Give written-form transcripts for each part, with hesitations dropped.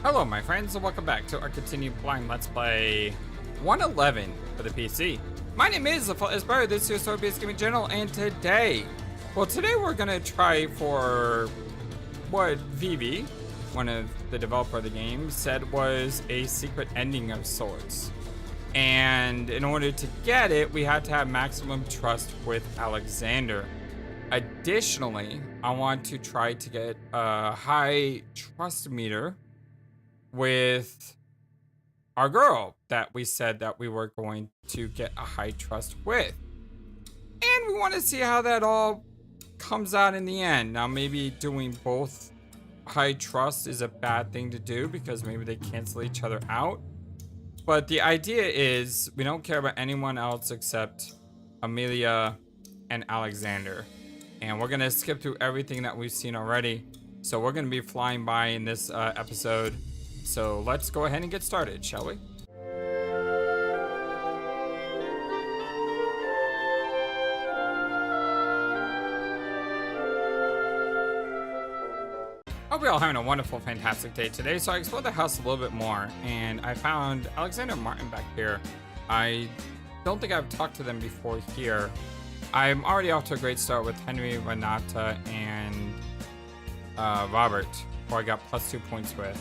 Hello my friends and welcome back to our continued blind Let's Play 111 for the PC. My name is FlightlessBird, this is your story-based gaming channel, and today we're gonna try for what Vivi, one of the developer of the game, said was a secret ending of sorts. And in order to get it, we had to have maximum trust with Alexander. Additionally, I want to try to get a high trust meter with our girl that we said that we were going to get a high trust with. And we want to see how that all comes out in the end. Now, maybe doing both high trust is a bad thing to do because maybe they cancel each other out. But the idea is we don't care about anyone else except Emilia and Alexander. And we're going to skip through everything that we've seen already. So we're going to be flying by in this episode. So let's go ahead and get started, shall we? Hope you're all having a wonderful, fantastic day today. So I explored the house a little bit more, and I found Alexander and Martin back here. I don't think I've talked to them before here. I'm already off to a great start with Henry, Renata, and Robert, who I got +2 points with.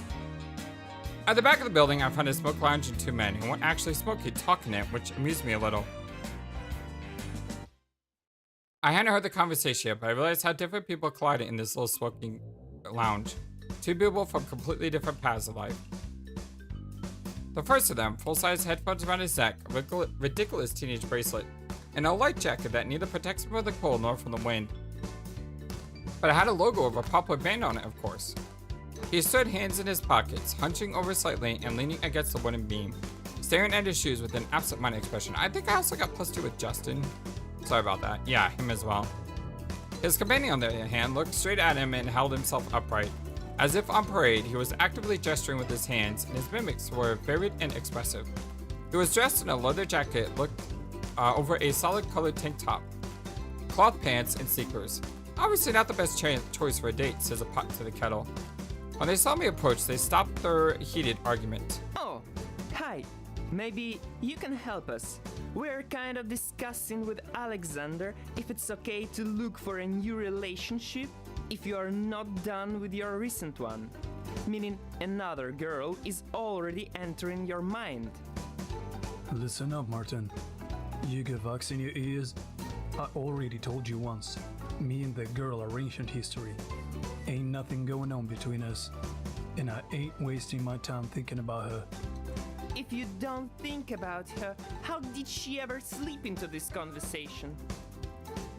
At the back of the building, I found a smoke lounge and 2 men who weren't actually smoking, talking it, which amused me a little. I hadn't heard the conversation yet, but I realized how different people collided in this little smoking lounge. 2 people from completely different paths of life. The first of them, full-size headphones around his neck, a ridiculous teenage bracelet, and a light jacket that neither protects him from the cold nor from the wind. But it had a logo of a popular band on it, of course. He stood, hands in his pockets, hunching over slightly and leaning against the wooden beam, staring at his shoes with an absent-minded expression. I think I also got +2 with Justin. Sorry about that. Yeah, him as well. His companion, on the other hand, looked straight at him and held himself upright. As if on parade, he was actively gesturing with his hands, and his mimics were varied and expressive. He was dressed in a leather jacket, looked over a solid-colored tank top, cloth pants, and sneakers. Obviously not the best choice for a date, says a pot to the kettle. When they saw me approach, they stopped their heated argument. Oh, hi. Maybe you can help us. We're kind of discussing with Alexander if it's okay to look for a new relationship if you are not done with your recent one. Meaning another girl is already entering your mind. Listen up, Martin. You got wax in your ears? I already told you once. Me and that girl are ancient history. Ain't nothing going on between us, and I ain't wasting my time thinking about her. If you don't think about her, how did she ever slip into this conversation?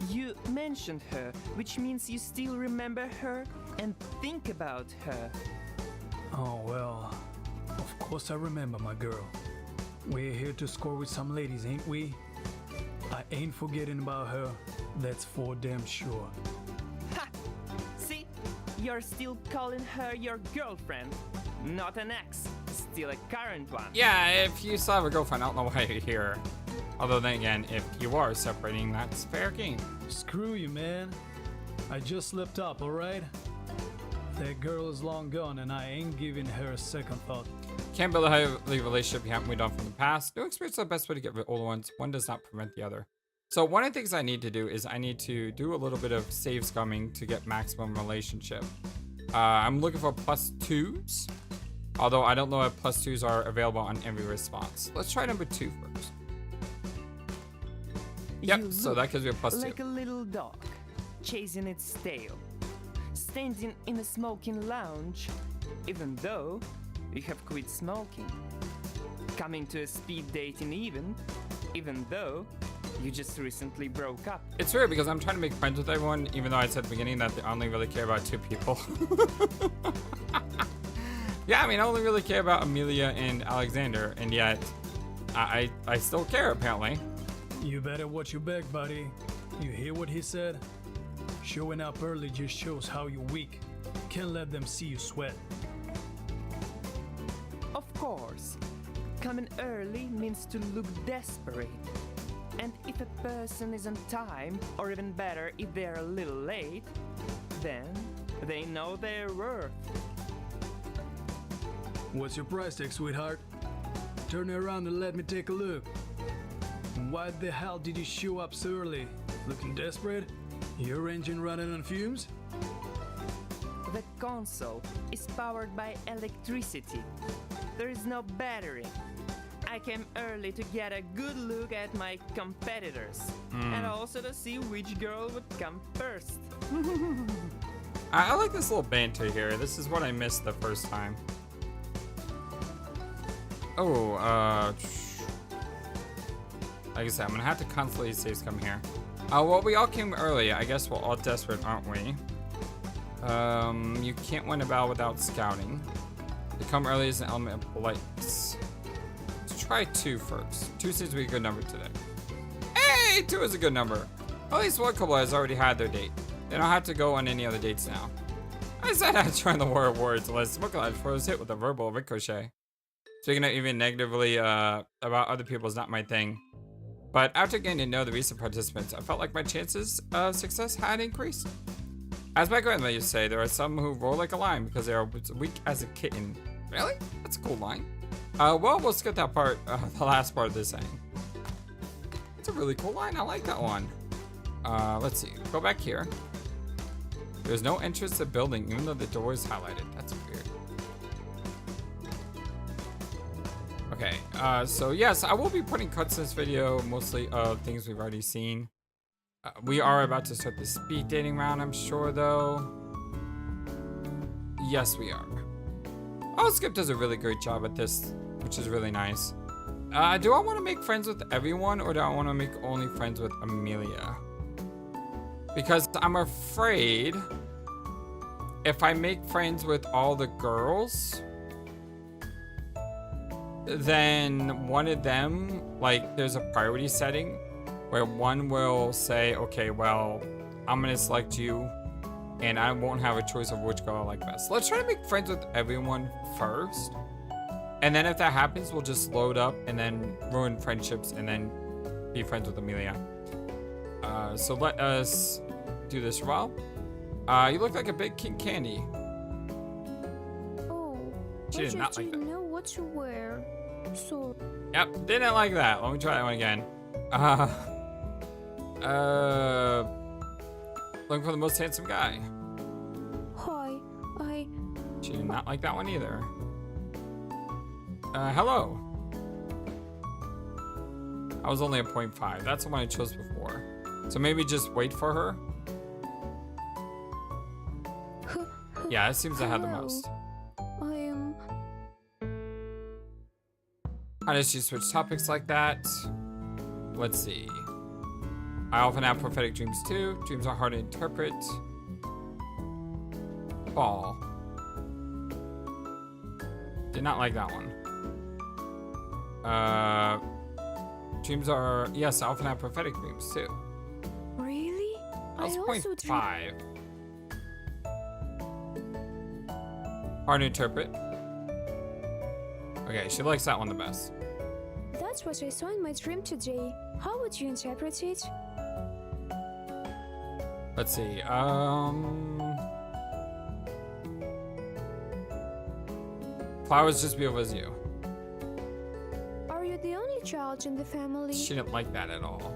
You mentioned her, which means you still remember her and think about her. Oh well, of course I remember my girl. We're here to score with some ladies, ain't we? I ain't forgetting about her, that's for damn sure. Ha! See? You're still calling her your girlfriend, not an ex, still a current one. Yeah, if you still have a girlfriend, I don't know why you're here. Although then again, if you are separating, that's fair game. Screw you, man. I just slipped up, alright? That girl is long gone and I ain't giving her a second thought. Can't build a healthy relationship you haven't moved on from the past. New experience is the best way to get rid of older ones. One does not prevent the other. So one of the things I need to do is I need to do a little bit of save scumming to get maximum relationship. I'm looking for +2s. Although I don't know if +2s are available on every response. Let's try number 2 first. Yep, so that gives me a +2. Like a little dog, chasing its tail. Standing in a smoking lounge, even though you have quit smoking. Coming to a speed dating event, even though you just recently broke up. It's weird because I'm trying to make friends with everyone, even though I said at the beginning that they only really care about 2 people. Yeah, I mean, I only really care about Emilia and Alexander, and yet I still care, apparently. You better watch your back, buddy. You hear what he said? Showing up early just shows how you're weak. Can't let them see you sweat. Of course, coming early means to look desperate. And if a person is on time, or even better, if they're a little late, then they know their worth. What's your price tag, sweetheart? Turn around and let me take a look. Why the hell did you show up so early? Looking desperate? Your engine running on fumes? The console is powered by electricity. There is no battery. I came early to get a good look at my competitors and also to see which girl would come first. I like this little banter here. This is what I missed the first time. Oh, like I said, I'm gonna have to constantly saves come here. Well, we all came early. I guess we're all desperate, aren't we? You can't win a battle without scouting. To come early is an element of politeness. Let's try 2 first. 2 seems to be a good number today. Hey, 2 is a good number. At least one couple has already had their date. They don't have to go on any other dates now. I said I'd try the war of words unless Smoke Lodge was hit with a verbal ricochet. Speaking of even negatively about other people is not my thing. But after getting to know the recent participants, I felt like my chances of success had increased. As my grandmother used to say, there are some who roll like a lion because they are weak as a kitten. Really? That's a cool line. Well, we'll skip that part, the last part of this saying. It's a really cool line. I like that one. Let's see. Go back here. There's no entrance to the building, even though the door is highlighted. That's weird. Okay, so yes, I will be putting cuts in this video, mostly of things we've already seen. We are about to start the speed dating round, I'm sure, though. Yes, we are. Oh, Skip does a really great job at this, which is really nice. Do I want to make friends with everyone, or do I want to make only friends with Emilia? Because I'm afraid if I make friends with all the girls, then one of them, like, there's a priority setting where one will say, okay, well, I'm gonna select you and I won't have a choice of which girl I like best. Let's try to make friends with everyone first. And then if that happens, we'll just load up and then ruin friendships and then be friends with Emilia. So let us do this well. You look like a big King Candy. Oh, She did not like that. know what to wear. So Yep, didn't like that. Let me try that one again. Looking for the most handsome guy. hi, She did not like that one either. Hello. I was only a 0.5. That's the one I chose before. So maybe just wait for her. Yeah, it seems to have the most. I am. How does she switch topics like that? Let's see. I often have prophetic dreams too. Dreams are hard to interpret. Ball. Did not like that one. Dreams are, yes, I often have prophetic dreams too. Really? That was I also 0.5. Hard to interpret. Okay, she likes that one the best. That's what I saw in my dream today. How would you interpret it? Let's see. Flowers just beautiful as you. Are you the only child in the family? She didn't like that at all.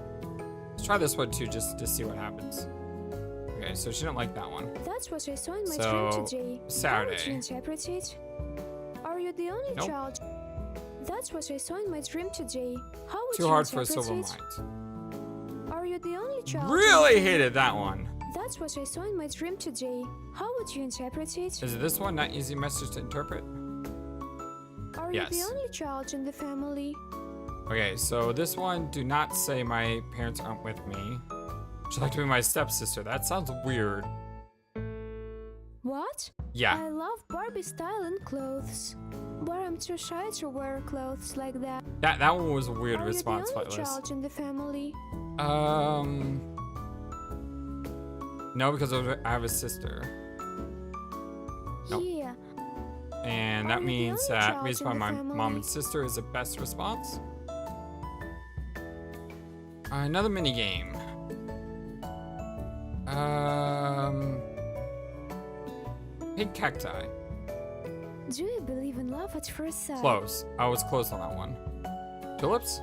Let's try this one too, just to see what happens. Okay, so she didn't like that one. That's what I saw in my So, dream today. Saturday. How would you interpret it? Are you the only Nope. child? That's what I saw in my dream today. How would Too you hard for a interpret silver it? mind. Are you the only child? Really hated that one. That's what I saw in my dream today. How would you interpret it? Is it this one? Not easy message to interpret? Are you Yes. the only child in the family? Okay, so this one, do not say my parents aren't with me. Would you like to be my stepsister? That sounds weird. What? Yeah. I love Barbie style and clothes. But I'm too shy to wear clothes like that. That one was a weird Are response, you the only Flightless. child in the family? No, because I have a sister. Nope. Yeah. And Are that you the means only that child raised in by the my family? mom and sister is the best response. Another mini game. Pink cacti. Do you believe in love love at first sight. Close. I was close on that one. Tulips?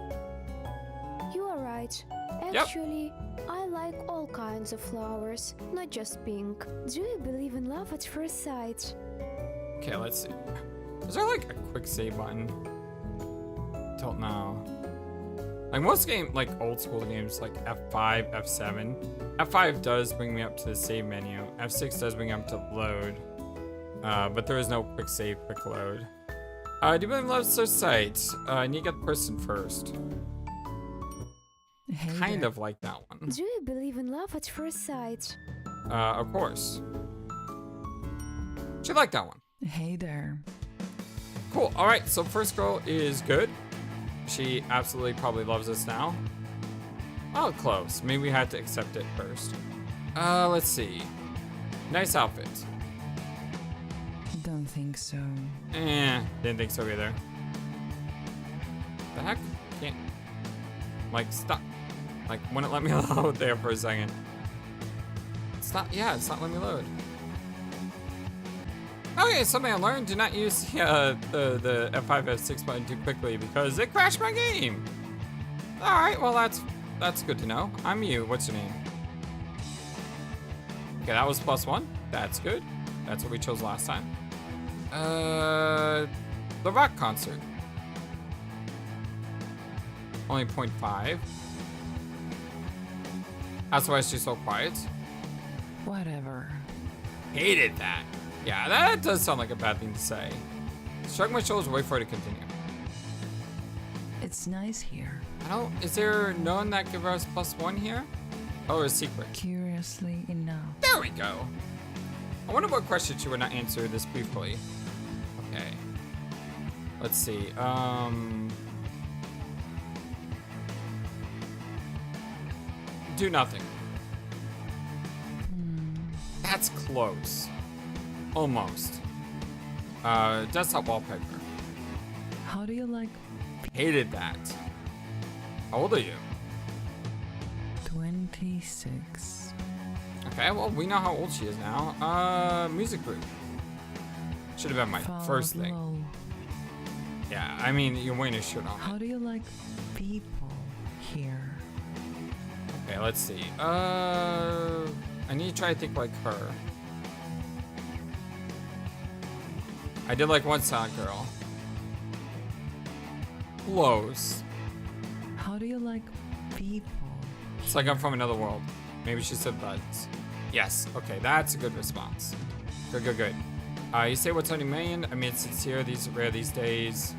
You are right. Yep. Actually, I like all kinds of flowers, not just pink. Do you believe in love at first sight? Okay, let's see. Is there like a quick save button? Don't know. Like most like old school games, like F5, F7. F5 does bring me up to the save menu. F6 does bring me up to load. But there is no quick save, quick load. Do you believe in love at first sight? I need to get the person first. Hey Kind there. of like that one. Do you believe in love at first sight? Of course. Should like that one. Hey there. Cool. All right. So first girl is good. She absolutely probably loves us now. Oh, close. Maybe we had to accept it first. Let's see. Nice outfit. Don't think so. Didn't think so either. The heck? Can't. Like, stop. Like, wouldn't let me load there for a second. Stop. Yeah, it's not letting me load. Okay, something I learned: do not use the F5, F6 button too quickly because it crashed my game. All right, well that's good to know. I'm you. What's your name? Okay, that was +1. That's good. That's what we chose last time. The rock concert. Only 0.5. That's why she's so quiet. Whatever. Hated that. Yeah, that does sound like a bad thing to say. Shrug my shoulders, wait for it to continue. It's nice here. I don't. Is there none that give us +1 here? Oh, a secret. Curiously enough. There we go. I wonder what question she would not answer this briefly. Okay. Let's see. Do nothing. That's close. Almost. Desktop wallpaper. How do you like Hated that. How old are you? 26? Okay, well, we know how old she is now. Music group. Should have been my first thing. Follow. Yeah, I mean, you're wearing a shirt on. How do you like people here? Okay, let's see. I need to try to think like her. I did like one Sonic girl. Close. How do you like people? It's like I'm from another world. Maybe she said buds. Yes, okay, that's a good response. Good, good, good. You say what's on your million? I mean, it's sincere, these are rare these days.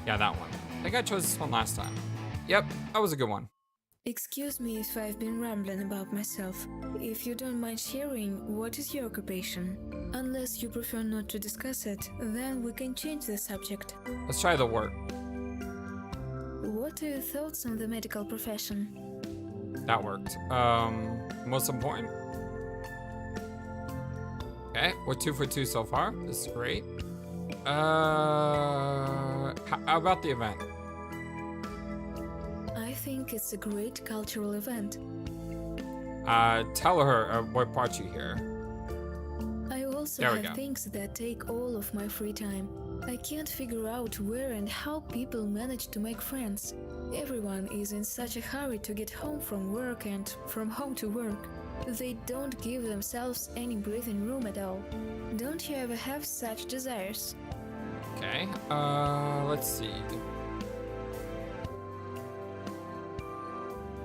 Yeah, that one. I think I chose this one last time. Yep, that was a good one. Excuse me if I've been rambling about myself. If you don't mind sharing, what is your occupation? Unless you prefer not to discuss it, then we can change the subject. Let's try the work. What are your thoughts on the medical profession? That worked. Most important. Okay, we're 2 for 2 so far. This is great. How about the event? I think it's a great cultural event. Tell her what brought you here. I also There we have go. things that take all of my free time. I can't figure out where and how people manage to make friends. Everyone is in such a hurry to get home from work and from home to work. They don't give themselves any breathing room at all. Don't you ever have such desires? Okay, let's see.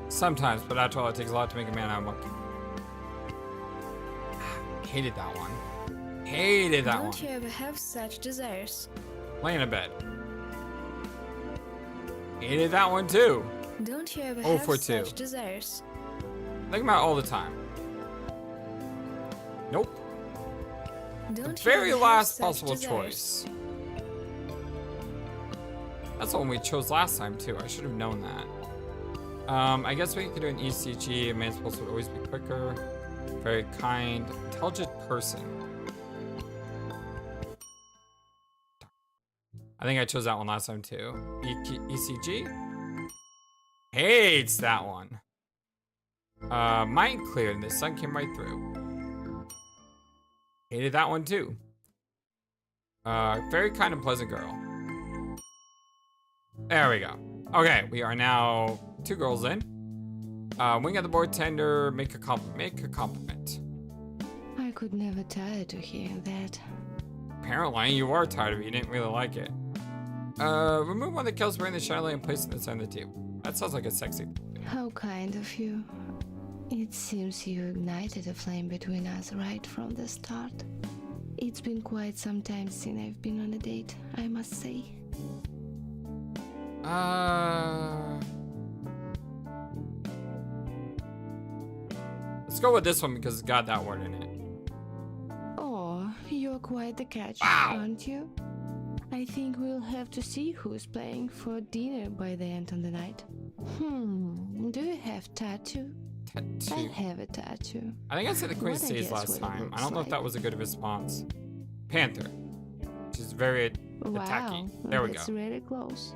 Sometimes, but after all, it takes a lot to make a man out of a monkey. Hated that one. Hated that one. Don't you ever have such desires? Laying in bed. Hated that one too. Don't you ever 0 have for 2. such desires? Think about it all the time. Nope. Don't The you very ever have last such possible desires? choice. That's the one we chose last time too. I should have known that. I guess we could do an ECG. A man's pulse would always be quicker. Very kind, intelligent person. I think I chose that one last time too. ECG? Hates that one. Mind cleared and the sun came right through. Hated that one too. Very kind and pleasant girl. There we go. Okay, we are now 2 girls in. Wing at the bartender, make a compliment. Make a compliment. I could never tire to hearing that. Apparently, you are tired of it. You didn't really like it. Remove one of the kills bearing the chandelier and place it inside the table. That sounds like a sexy. How kind of you. It seems you ignited a flame between us right from the start. It's been quite some time since I've been on a date, I must say. Let's go with this one because it's got that word in it. Oh, you're quite the catch, Wow. aren't you? I think we'll have to see who's playing for dinner by the end of the night. Do you have tattoo? I Tattoo. have a tattoo. I think I said the Queen What I stays guess last what it time. I looks don't know if like. that was a good response. Panther. Which is very attacking. Wow, There we go. that's really close.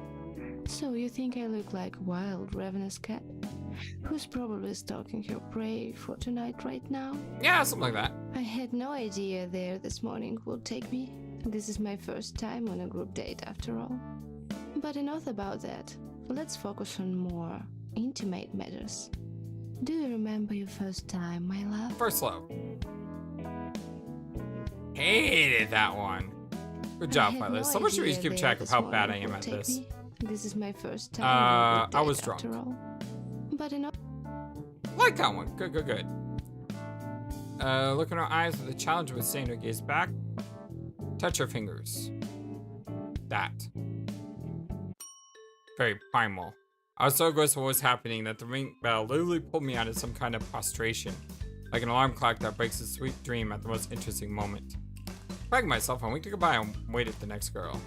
So you think I look like a wild, ravenous cat? Who's probably stalking her prey for tonight right now? Yeah, something like that. I had no idea there this morning would take me. This is my first time on a group date after all. But enough about that. Let's focus on more intimate matters. Do you remember your first time, my love? First love. Hated that one. Good job, I had Flightless. no Someone should idea keep there track of this how bad I morning am would at take this. me. This is my first time on a group I date was drunk. after all. But enough. Like that one. Good, good, good. Look in her eyes with a challenge with staying her gaze back. Touch her fingers. That. Very primal. I was so aggressive with what was happening that the ring bell literally pulled me out of some kind of prostration. Like an alarm clock that breaks a sweet dream at the most interesting moment. Bragging myself, I winked goodbye and waited the next girl.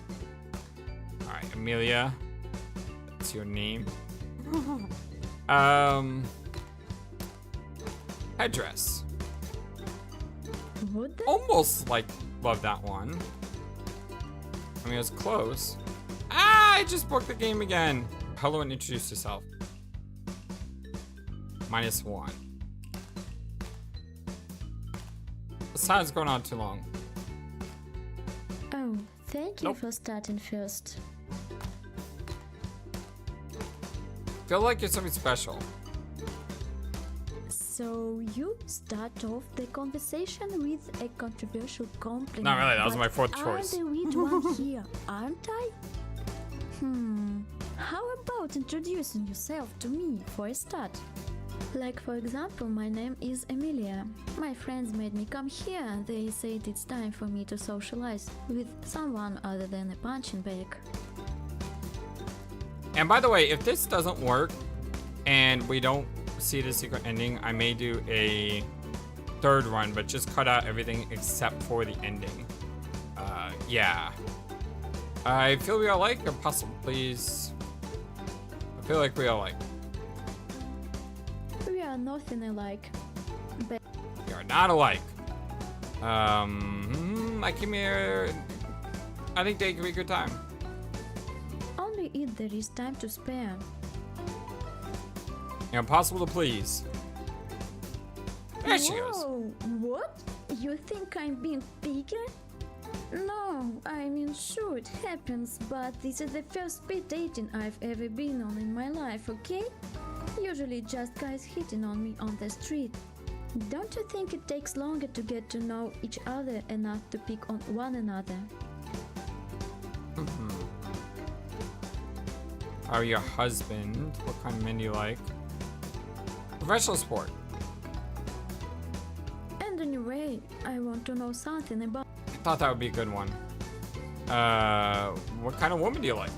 Alright, Emilia. That's your name. Headdress. What the? Almost like love that one. I mean, it was close. Ah, I just broke the game again. Hello and introduce yourself. -1. The silence going on too long. Oh, thank you Nope. for starting first. Feel like you're something special. So you start off the conversation with a controversial compliment. Not really, that was but my fourth choice. I'm the weird one here, aren't I? How about introducing yourself to me for a start? Like for example, my name is Emilia. My friends made me come here. They said it's time for me to socialize with someone other than a punching bag. And by the way, if this doesn't work and we don't see the secret ending, I may do a 3rd run, but just cut out everything except for the ending. Yeah. I feel we are alike, or possible, please. I feel like we are alike. We are nothing alike. We are not alike. I came here. I think they could be a good time. Only if there is time to spare. Impossible to please. There she goes. Whoa, what? You think I'm being picky? No, I mean sure it happens, but this is the first speed dating I've ever been on in my life, okay? Usually just guys hitting on me on the street. Don't you think it takes longer to get to know each other enough to pick on one another? Are your husband? What kind of men do you like? Professional sport. And anyway, I want to know something about. I thought that would be a good one. What kind of woman do you like?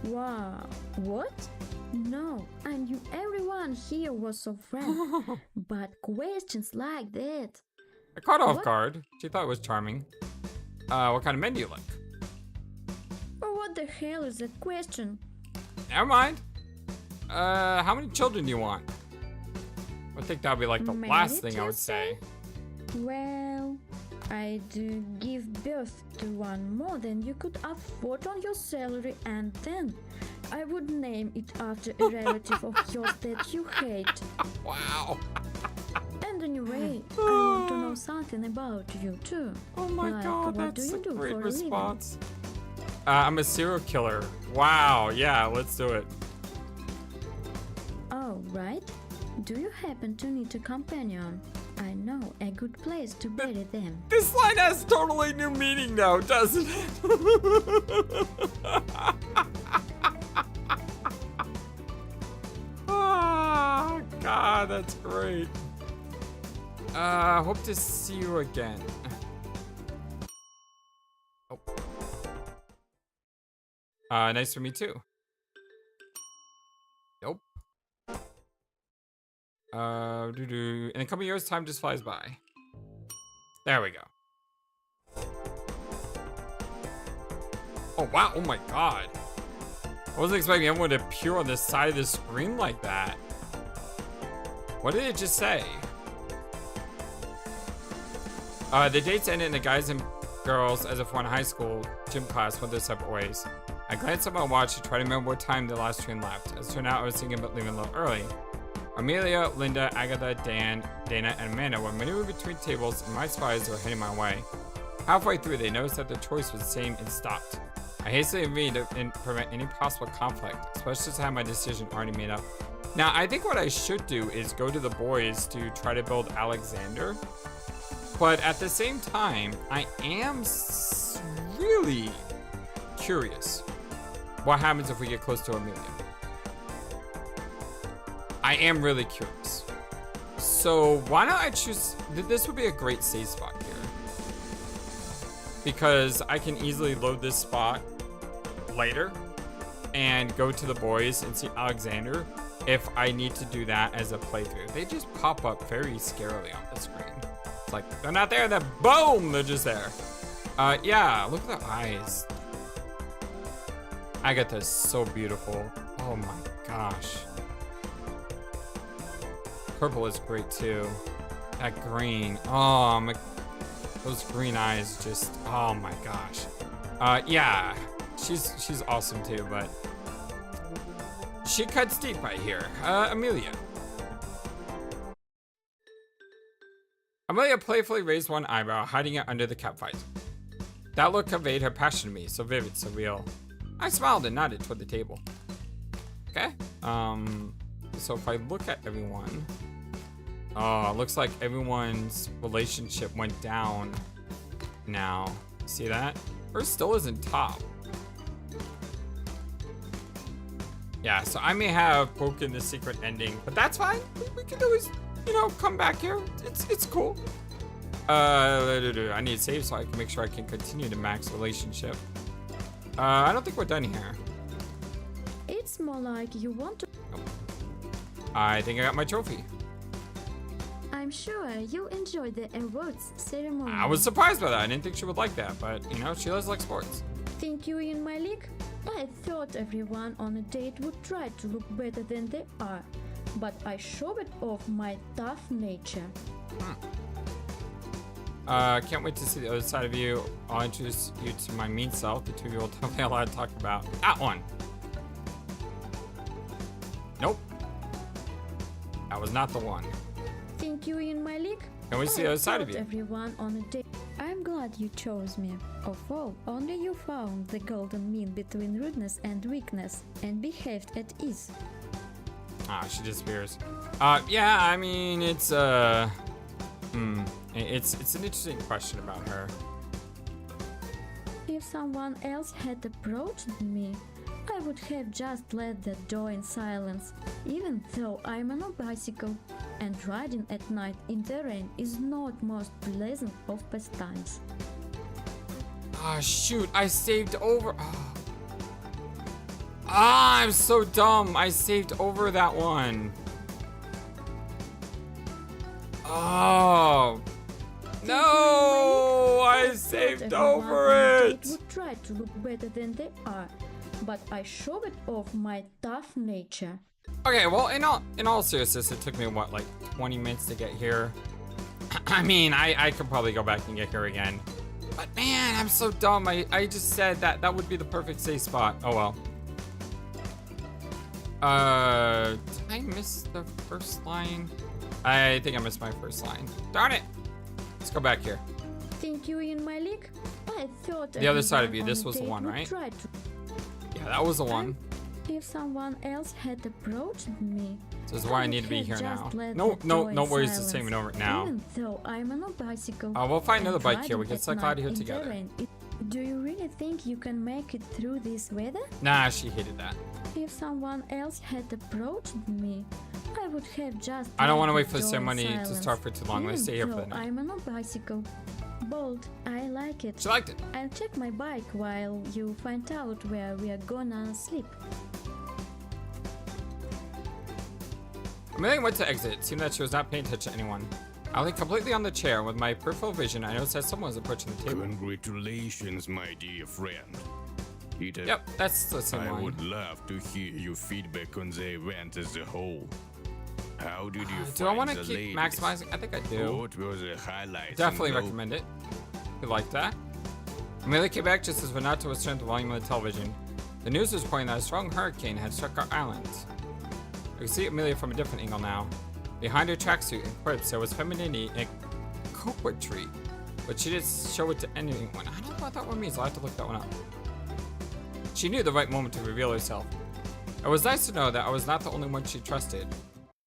Wow, what? No, I knew everyone here was so frank, but questions like that. I caught her off What? guard. She thought it was charming. What kind of men do you like? What the hell is that question? Never mind. How many children do you want? I think that would be like the Many, last thing I you would say. Well, I do give birth to one more than you could afford on your salary, and then I would name it after a relative of yours that you hate. Wow. And anyway, I want to know something about you too. Oh my Like, god, what that's do a you do great for a living? response. I'm a serial killer. Wow, yeah, let's do it. Oh, right. Do you happen to need a companion? I know a good place to bury them. This line has totally new meaning now, doesn't it? Oh, God, that's great. Hope to see you again. Oh. Nice to meet you too. Nope. In a couple years, time just flies by. There we go. Oh, wow. Oh, my God. I wasn't expecting everyone to appear on the side of the screen like that. What did it just say? The dates ended and the guys and girls, as if we're in high school gym class, went their separate ways. I glanced at my watch to try to remember what time the last train left. As it turned out, I was thinking about leaving a little early. Amelia, Linda, Agatha, Dan, Dana, and Amanda were maneuvering between tables, and my spies were heading my way. Halfway through, they noticed that the choice was the same and stopped. I hastily intervened to prevent any possible conflict, especially to have my decision already made up. Now, I think what I should do is go to the boys to try to build Alexander. But at the same time, I am really curious what happens if we get close to Amelia. I am really curious. So why don't I choose, this would be a great save spot here. Because I can easily load this spot later and go to the boys and see Alexander if I need to do that as a playthrough. They just pop up very scarily on the screen. It's like, they're not there, then boom, they're just there. Yeah, look at the eyes. Agatha's so beautiful. Oh my gosh. Purple is great too. That green, oh, those green eyes just, oh my gosh. Yeah, she's awesome too, but she cuts deep right here. Emilia. Amelia playfully raised one eyebrow, hiding it under the cap visor. That look conveyed her passion to me, so vivid, so real. I smiled and nodded toward the table. Okay. So if I look at everyone, oh, it looks like everyone's relationship went down now. See that? Hers still isn't top. Yeah, so I may have broken the secret ending, but that's fine. We can always, you know, come back here. It's cool. I need to save so I can make sure I can continue to max relationship. I don't think we're done here. It's more like you want to. Nope. I think I got my trophy. I'm sure you enjoyed the awards ceremony. I was surprised by that. I didn't think she would like that, but you know, she does like sports. Think you in my league? I thought everyone on a date would try to look better than they are, but I showed off my tough nature. Can't wait to see the other side of you. I'll introduce you to my mean self. The two of you will definitely have a lot to talk about. That one. Nope. That was not the one. Think you in my league? Can we see the other side of you? Everyone on a date. I'm glad you chose me. Of all, only you found the golden mean between rudeness and weakness and behaved at ease. Ah, she disappears. Yeah, I mean, it's it's an interesting question about her. If someone else had approached me, I would have just let that door in silence, even though I'm on a bicycle, and riding at night in the rain is not most pleasant of pastimes. Ah, shoot, I saved over. Ah, I'm so dumb. I saved over that one. Oh. No, I saved over it. Would try to look better than they are, but I showed off my tough nature. Okay, well, in all seriousness, it took me what, like 20 minutes to get here. I mean, I could probably go back and get here again. But man, I'm so dumb. I just said that would be the perfect safe spot. Oh well. Did I miss the first line? I think I missed my first line. Darn it. Let's go back here. think you're in my league? I thought The other side of everyone you, this on a was the date one, would right? try to. Yeah, that was the one. If someone else had approached me, This is why I need to be here now. No worries to saving over it now. Even though I'm on a bicycle. We'll find another and bike here. We riding can at cycle night out of here in together. terrain, do you really think you can make it through this weather? Nah, she hated that. If someone else had approached me, I would have just. I don't want to wait for the ceremony to start for too long. Let's stay here for the Even though night. I'm on a bicycle. Bold, I like it. She liked it. I'll check my bike while you find out where we are gonna sleep. Amelia went to exit. It seemed that she was not paying attention to anyone. I lay completely on the chair. With my peripheral vision, I noticed that someone was approaching the table. Congratulations, my dear friend. Peter, Yep, that's the same I line. would love to hear your feedback on the event as a whole. How did you Do I want find to the keep ladies? maximizing? I think I do. What were the highlights? Definitely and recommend it. You like that? Amelia came back just as Renato was turning the volume on the television. The news was pointing that a strong hurricane had struck our island. I can see Amelia from a different angle now. Behind her tracksuit and quips, there was femininity and coquetry, but she didn't show it to anyone. I don't know what that one means. I'll have to look that one up. She knew the right moment to reveal herself. It was nice to know that I was not the only one she trusted.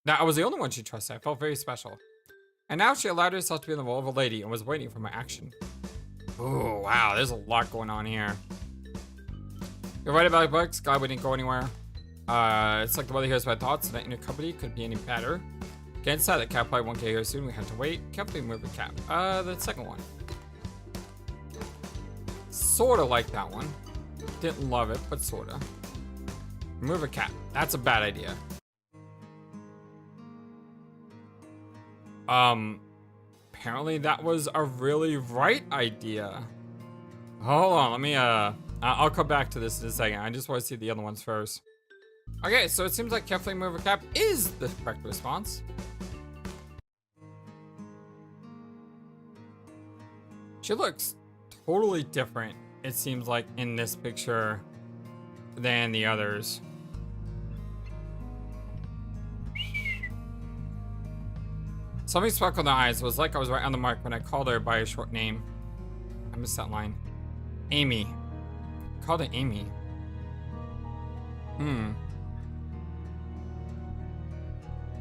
That I was the only one she trusted. I felt very special. And now she allowed herself to be in the role of a lady and was waiting for my action. Oh, wow. There's a lot going on here. You're right about books. Glad we didn't go anywhere. It's like the weather here's my thoughts, and that in your company could be any better. Get inside. The cat probably won't get here soon. We have to wait. Can't believe move the cat. The second one. Sorta like that one. Didn't love it, but sorta. Remove a cat. That's a bad idea. Apparently that was a really right idea. Hold on, let me, I'll come back to this in a second. I just want to see the other ones first. Okay, so it seems like carefully move a cap is the correct response. She looks totally different, it seems like, in this picture than the others. Something sparkled in the eyes. It was like I was right on the mark when I called her by her short name. I missed that line. Amy. I called her Amy.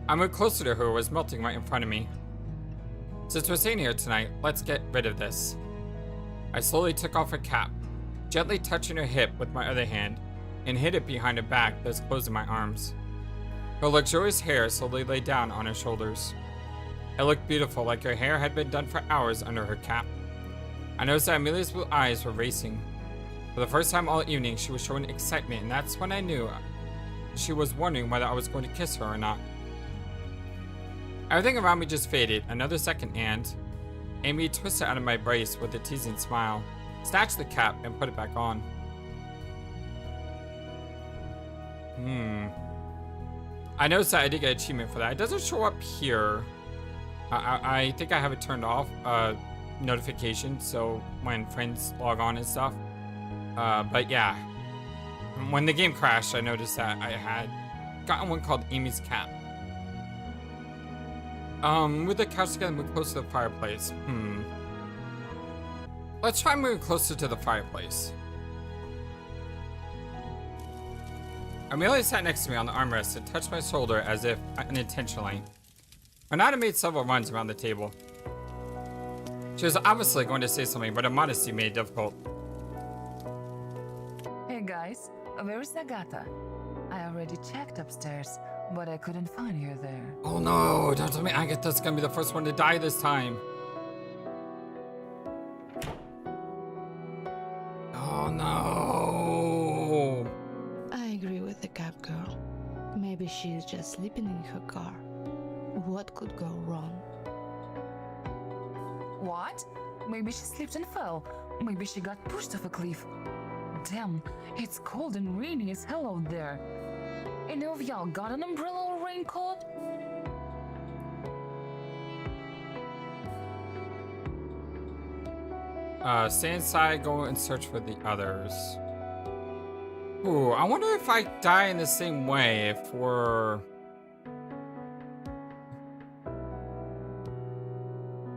I moved closer to her, who was melting right in front of me. Since we're staying here tonight, let's get rid of this. I slowly took off her cap, gently touching her hip with my other hand, and hid it behind her back that's closing my arms. Her luxurious hair slowly lay down on her shoulders. It looked beautiful, like her hair had been done for hours under her cap. I noticed that Emilia's blue eyes were racing. For the first time all evening, she was showing excitement, and that's when I knew she was wondering whether I was going to kiss her or not. Everything around me just faded. Another second, and Amy twisted out of my brace with a teasing smile, snatched the cap, and put it back on. I noticed that I did get an achievement for that. It doesn't show up here. I think I have it turned off, notification, so when friends log on and stuff. But yeah, when the game crashed, I noticed that I had gotten one called Amy's Cap. With the couch together, move closer to the fireplace. Let's try moving closer to the fireplace. Amelia sat next to me on the armrest and touched my shoulder as if unintentionally. Renata made several runs around the table. She was obviously going to say something, but her modesty made it difficult. Hey guys, where's Agatha? I already checked upstairs, but I couldn't find her there. Oh no, don't tell me Agatha's gonna be the first one to die this time. Oh no. I agree with the cab girl. Maybe she's just sleeping in her car. What could go wrong? What? Maybe she slipped and fell. Maybe she got pushed off a cliff. Damn, it's cold and rainy as hell out there. Any of y'all got an umbrella or raincoat? Stay inside, go and search for the others. Ooh, I wonder if I die in the same way if we're...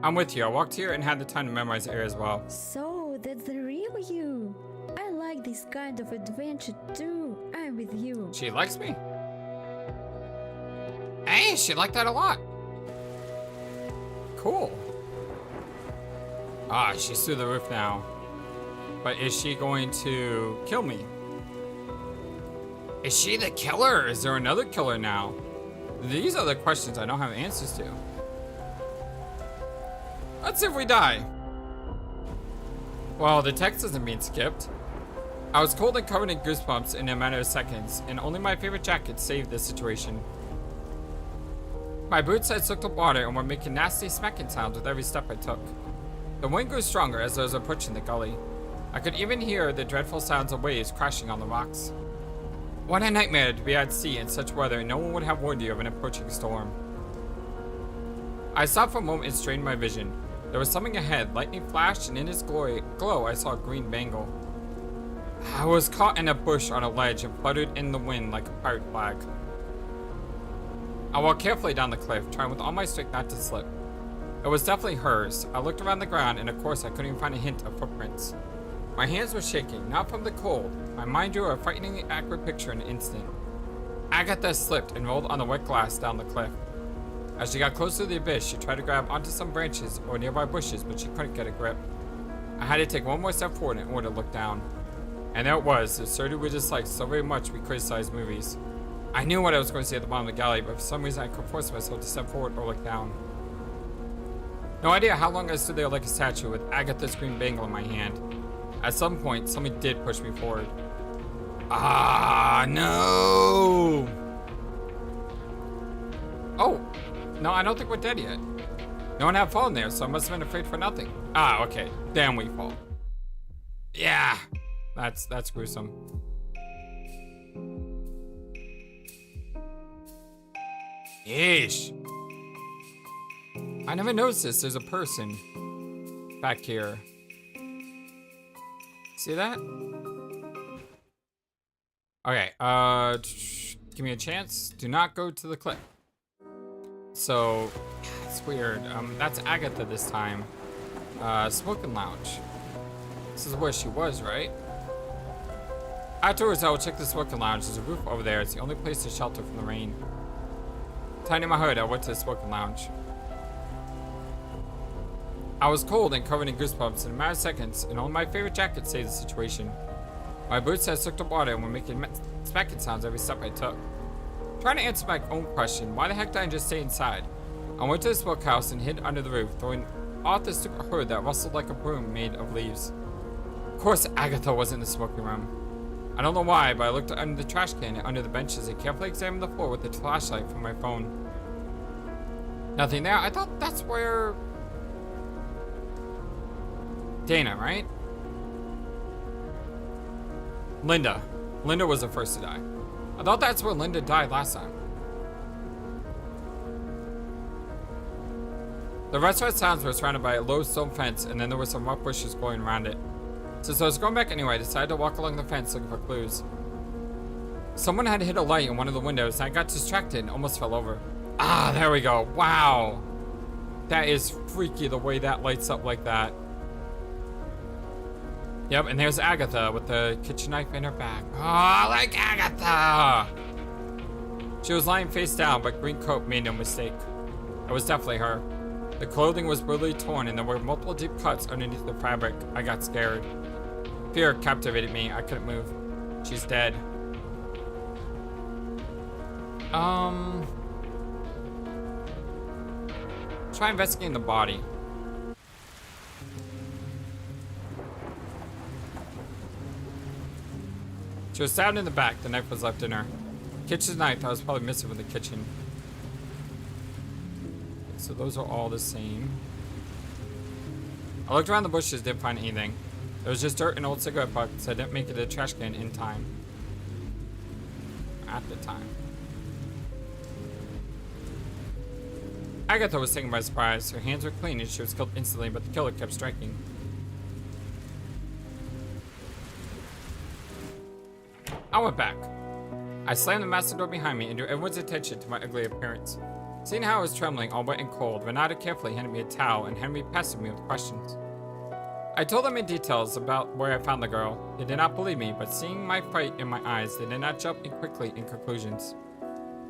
I'm with you. I walked here and had the time to memorize the area as well. So, that's the real you. I like this kind of adventure too. I'm with you. She likes me? Hey, she liked that a lot. Cool. Ah, she's through the roof now. But is she going to kill me? Is she the killer? Or is there another killer now? These are the questions I don't have answers to. Let's see if we die. Well, the text isn't being skipped. I was cold and covered in goosebumps in a matter of seconds, and only my favorite jacket saved this situation. My boots had soaked up water and were making nasty smacking sounds with every step I took. The wind grew stronger as I was approaching the gully. I could even hear the dreadful sounds of waves crashing on the rocks. What a nightmare to be at sea in such weather, and no one would have warned you of an approaching storm. I stopped for a moment and strained my vision. There was something ahead. Lightning flashed, and in its glow, I saw a green bangle. I was caught in a bush on a ledge and fluttered in the wind like a pirate flag. I walked carefully down the cliff, trying with all my strength not to slip. It was definitely hers. I looked around the ground, and of course I couldn't even find a hint of footprints. My hands were shaking, not from the cold. My mind drew a frighteningly accurate picture in an instant. Agatha slipped and rolled on the wet glass down the cliff. As she got closer to the abyss, she tried to grab onto some branches or nearby bushes, but she couldn't get a grip. I had to take one more step forward in order to look down. And there it was, the absurdity we disliked so very much we criticized movies. I knew what I was going to see at the bottom of the galley, but for some reason I couldn't force myself to step forward or look down. No idea how long I stood there like a statue with Agatha's green bangle in my hand. At some point, something did push me forward. Ah, no! Oh, no, I don't think we're dead yet. No one had fallen there, so I must have been afraid for nothing. Ah, okay. Then we fall. Yeah, that's gruesome. Yeesh. I never noticed this. There's a person back here. See that? Okay, give me a chance. Do not go to the cliff. So, it's weird. That's Agatha this time. Smoking lounge. This is where she was, right? Afterwards, I will check the smoking lounge. There's a roof over there. It's the only place to shelter from the rain. Tightening my hood, I went to the smoking lounge. I was cold and covered in goosebumps in a matter of seconds, and only my favorite jacket saved the situation. My boots had soaked up water and were making smacking sounds every step I took. Trying to answer my own question, why the heck did I just stay inside? I went to the smokehouse and hid under the roof, throwing off the stupid hood that rustled like a broom made of leaves. Of course, Agatha was in the smoking room. I don't know why, but I looked under the trash can and under the benches and carefully examined the floor with the flashlight from my phone. Nothing there. I thought that's where... Dana, right? Linda. Linda was the first to die. I thought that's where Linda died last time. The restaurant sounds were surrounded by a low stone fence, and then there were some rough bushes growing around it. Since I was going back anyway, I decided to walk along the fence looking for clues. Someone had hit a light in one of the windows, and I got distracted and almost fell over. Ah, there we go. Wow. That is freaky the way that lights up like that. Yep, and there's Agatha with the kitchen knife in her back. Oh, I like Agatha! She was lying face down, but green coat made no mistake. It was definitely her. The clothing was brutally torn, and there were multiple deep cuts underneath the fabric. I got scared. Fear captivated me. I couldn't move. She's dead. Try investigating the body. She was stabbed in the back. The knife was left in her. Kitchen knife that was probably missing from the kitchen. So those are all the same. I looked around the bushes, didn't find anything. There was just dirt and old cigarette butts. I didn't make it to the trash can in time. At the time. Agatha was taken by surprise. Her hands were clean and she was killed instantly, but the killer kept striking. I went back. I slammed the master door behind me and drew everyone's attention to my ugly appearance. Seeing how I was trembling, all wet and cold, Renata carefully handed me a towel and Henry pestered me with questions. I told them in details about where I found the girl. They did not believe me, but seeing my fright in my eyes, they did not jump in quickly in conclusions.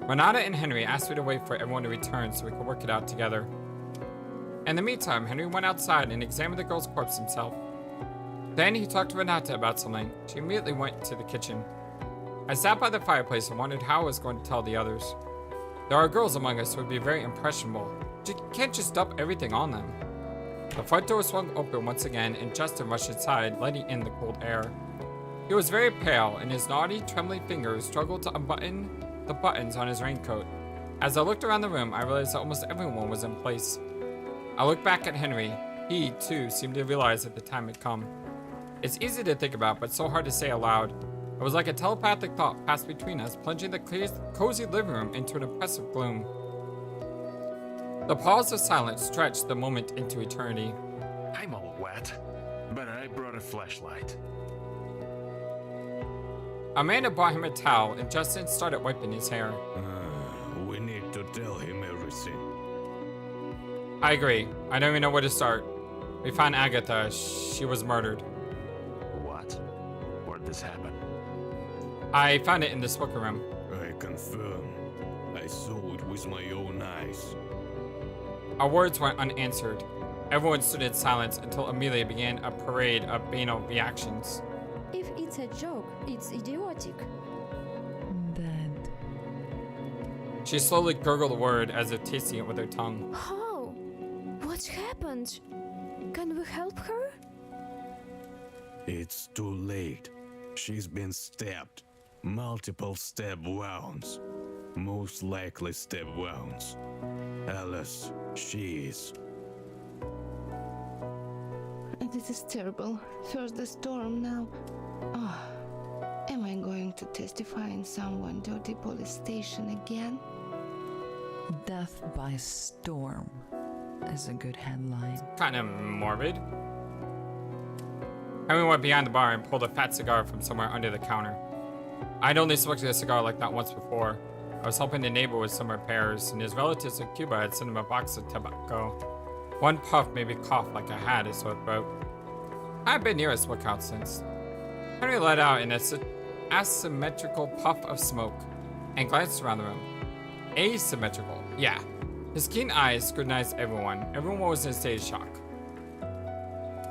Renata and Henry asked me to wait for everyone to return so we could work it out together. In the meantime, Henry went outside and examined the girl's corpse himself. Then he talked to Renata about something. She immediately went to the kitchen. I sat by the fireplace and wondered how I was going to tell the others. There are girls among us who would be very impressionable. You can't just dump everything on them. The front door swung open once again and Justin rushed inside, letting in the cold air. He was very pale and his naughty, trembling fingers struggled to unbutton the buttons on his raincoat. As I looked around the room, I realized that almost everyone was in place. I looked back at Henry. He, too, seemed to realize that the time had come. It's easy to think about, but so hard to say aloud. It was like a telepathic thought passed between us, plunging the cozy living room into an oppressive gloom. The pause of silence stretched the moment into eternity. I'm all wet, but I brought a flashlight. Amanda brought him a towel, and Justin started wiping his hair. We need to tell him everything. I agree. I don't even know where to start. We found Agatha. She was murdered. What? Where'd this happen? I found it in the smoker room. I confirm. I saw it with my own eyes. Our words went unanswered. Everyone stood in silence until Emilia began a parade of banal reactions. If it's a joke, it's idiotic. Dead. She slowly gurgled a word as if tasting it with her tongue. How? What happened? Can we help her? It's too late. She's been stabbed. Multiple stab wounds. Most likely stab wounds. Alice, she is. This is terrible. First the storm, now. Oh, am I going to testify in someone dirty police station again? Death by storm is a good headline. Kind of morbid. Henry went behind the bar and pulled a fat cigar from somewhere under the counter. I'd only smoked a cigar like that once before. I was helping a neighbor with some repairs, and his relatives in Cuba had sent him a box of tobacco. One puff made me cough like I had a sore throat. I had been near a smokehouse since. Henry let out an asymmetrical puff of smoke and glanced around the room. Asymmetrical, yeah. His keen eyes scrutinized everyone. Everyone was in a state of shock.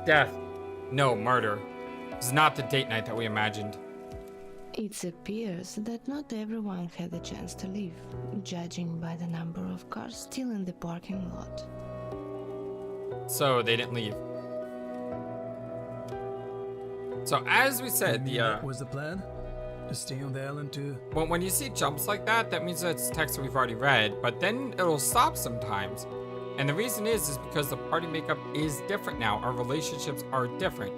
Death. No, murder. This is not the date night that we imagined. It appears that not everyone had the chance to leave, judging by the number of cars still in the parking lot. So they didn't leave. So as we said, What was the plan? To stay on the island too? when you see jumps like that, that means that it's text that we've already read, but then it'll stop sometimes. And the reason is because the party makeup is different now. Our relationships are different.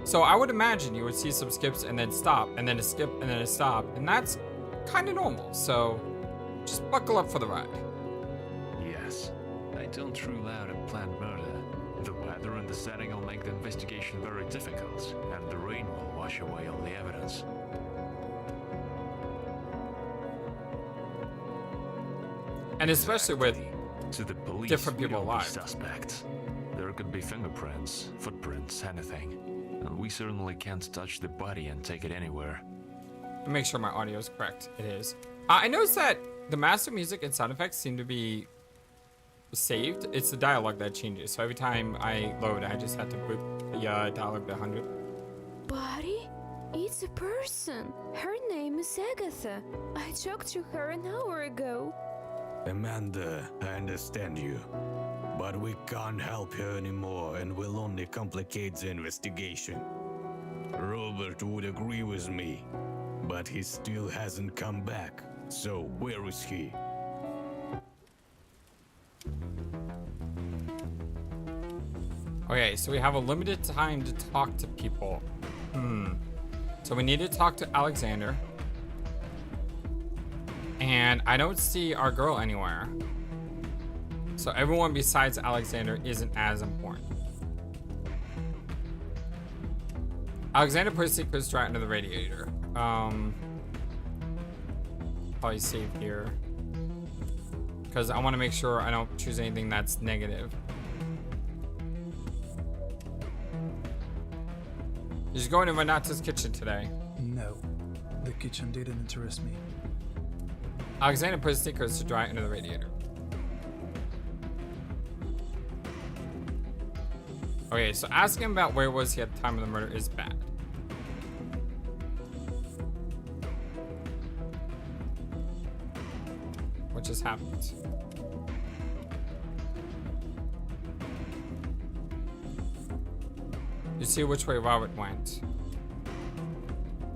So I would imagine you would see some skips and then stop, and then a skip and then a stop, and that's kind of normal. So just buckle up for the ride. Yes. I don't rule out a planned murder. The weather and the setting will make the investigation very difficult, and the rain will wash away all the evidence. And especially with To the police, different we people don't alive. be suspects. There could be fingerprints, footprints, anything. And we certainly can't touch the body and take it anywhere. make sure my audio is correct. It is. I noticed that the master music and sound effects seem to be saved. It's the dialogue that changes. So every time I load, I just have to boot the dialogue to 100. Buddy? It's a person. Her name is Agatha. I talked to her an hour ago. Amanda, I understand you. But we can't help her anymore and will only complicate the investigation. Robert would agree with me, but he still hasn't come back. So where is he? Okay, so we have a limited time to talk to people. So we need to talk to Alexander. And I don't see our girl anywhere. So everyone besides Alexander isn't as important. Alexander put his secrets right under the radiator. Probably save here. because I want to make sure I don't choose anything that's negative. Just going to Renata's kitchen today. No, the kitchen didn't interest me. Alexander put his sneakers to dry under the radiator. Okay, so asking him about where was he at the time of the murder is bad. What just happened? You see which way Robert went.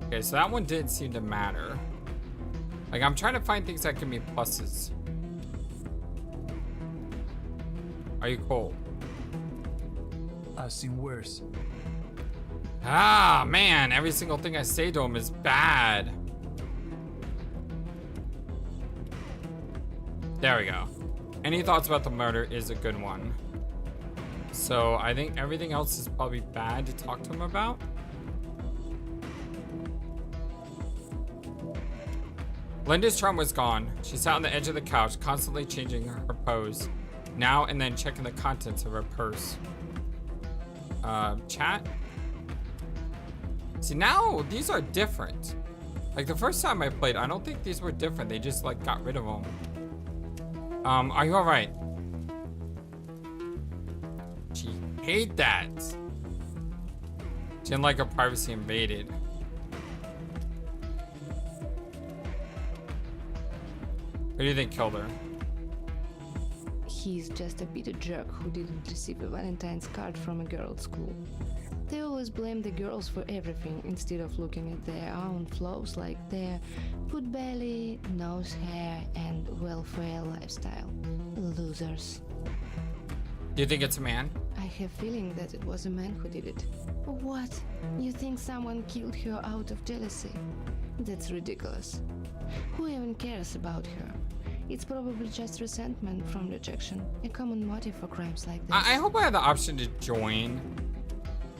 Okay, so that one didn't seem to matter. Like, I'm trying to find things that give me pluses. Are you cold? I've seen worse. Ah, man, every single thing I say to him is bad. There we go. Any thoughts about the murder is a good one. So I think everything else is probably bad to talk to him about. Linda's charm was gone. She sat on the edge of the couch, constantly changing her pose. Now and then checking the contents of her purse. Chat? See, now these are different. Like the first time I played, I don't think these were different. They just like got rid of them. Are you alright? She hate that. She didn't like her privacy invaded. Who do you think killed her? He's just a bitter jerk who didn't receive a Valentine's card from a girl at school. They always blame the girls for everything instead of looking at their own flaws like their foot belly, nose hair, and welfare lifestyle. Losers. Do you think it's a man? I have a feeling that it was a man who did it. What? You think someone killed her out of jealousy? That's ridiculous. Who even cares about her? It's probably just resentment from rejection, a common motive for crimes like this. I hope I have the option to join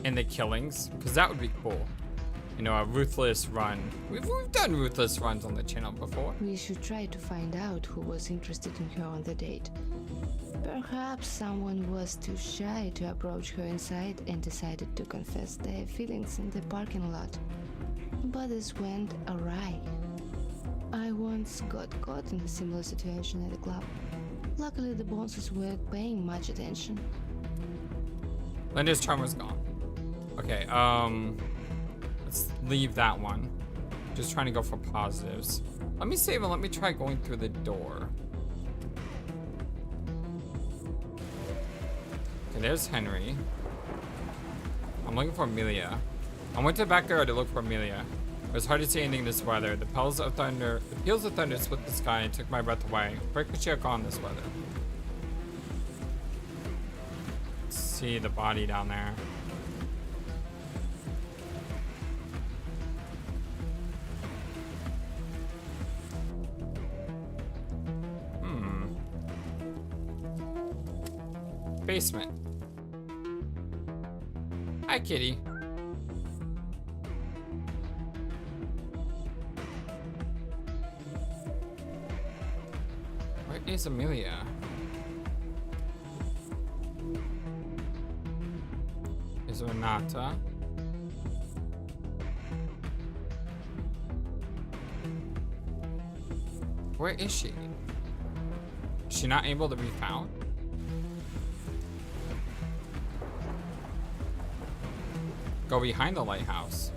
in the killings, because that would be cool. You know, a ruthless run. We've done ruthless runs on the channel before. We should try to find out who was interested in her on the date. Perhaps someone was too shy to approach her inside and decided to confess their feelings in the parking lot. But this went awry. I once got caught in a similar situation at a club. Luckily, the bosses weren't paying much attention. Linda's charm was gone. Okay, let's leave that one. Just trying to go for positives. Let me save and let me try going through the door. Okay, there's Henry. I'm looking for Emilia. I went to the backyard to look for Emilia. It was hard to see anything this weather. The peals of thunder split the sky and took my breath away. Where could she have gone this weather? Let's see the body down there. Basement. Hi, kitty. Where is Emilia? Is Renata? Where is she? Is she not able to be found? Go behind the lighthouse.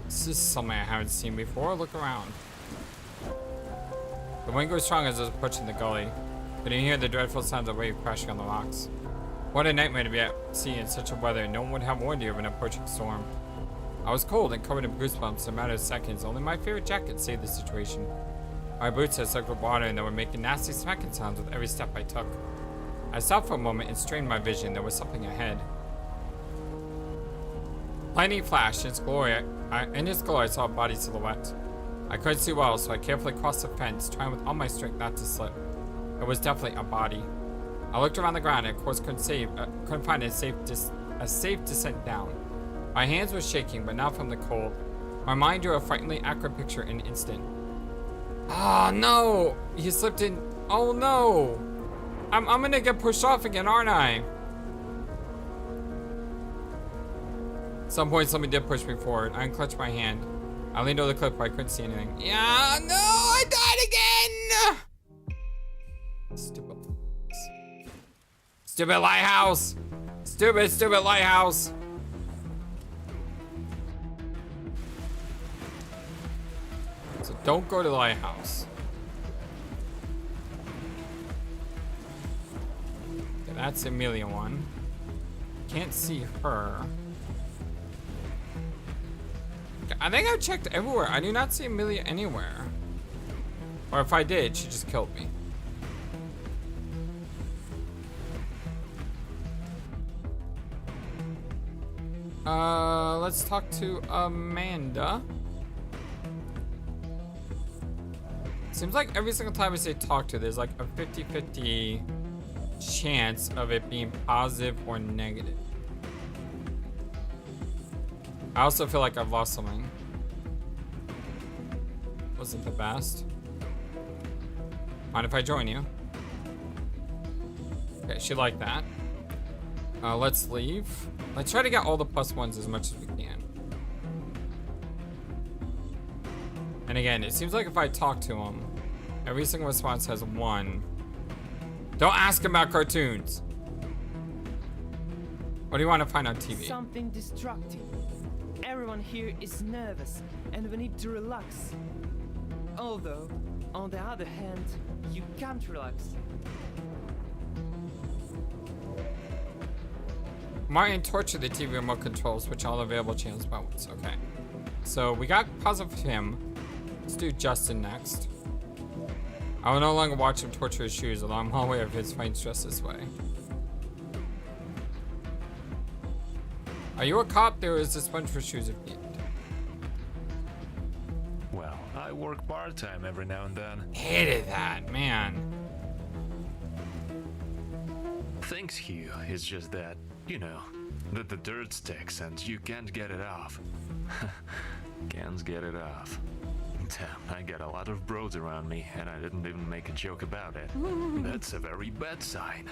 This is something I haven't seen before. Look around. The wind grew strong as I was approaching the gully. But you hear the dreadful sounds of wave crashing on the rocks. What a nightmare to be at sea in such a weather. No one would have warned you of an approaching storm. I was cold and covered in goosebumps in a matter of seconds. Only my favorite jacket saved the situation. My boots had soaked with water and they were making nasty smacking sounds with every step I took. I stopped for a moment and strained my vision. There was something ahead. Lightning flashed. In its glory, I saw a body silhouette. I couldn't see well, so I carefully crossed the fence, trying with all my strength not to slip. It was definitely a body. I looked around the ground and of course couldn't find a safe descent down. My hands were shaking, but not from the cold. My mind drew a frighteningly accurate picture in an instant. Oh no! He slipped in. Oh no! I'm gonna get pushed off again, aren't I? At some point, somebody did push me forward. I unclutched my hand. I leaned over the cliff, but I couldn't see anything. Yeah, no! I died again! Stupid. Stupid lighthouse! Stupid lighthouse! So don't go to the lighthouse. Okay, that's Emilia one. Can't see her. Okay, I think I've checked everywhere. I do not see Emilia anywhere. Or if I did, she just killed me. Let's talk to Amanda. Seems like every single time I say talk to, there's like a 50-50 chance of it being positive or negative. I also feel like I've lost something. Wasn't the best. Mind if I join you? Okay, she liked that. Let's leave. Let's try to get all the +1s as much as we can. And again, it seems like if I talk to him, every single response has 1. Don't ask him about cartoons. What do you want to find on TV? Something distracting. Everyone here is nervous, and we need to relax. Although, on the other hand, you can't relax. Martin tortured the TV remote control, switch all available channels by once. Okay. So we got positive him. Let's do Justin next. I will no longer watch him torture his shoes, although I'm well aware of his fighting stress this way. Are you a cop? There is a sponge for shoes if needed. Well, I work part-time every now and then. Hated that, man. Thanks, Hugh. It's just that, you know, that the dirt sticks and you can't get it off. Can't get it off. Damn, I got a lot of bros around me and I didn't even make a joke about it. That's a very bad sign.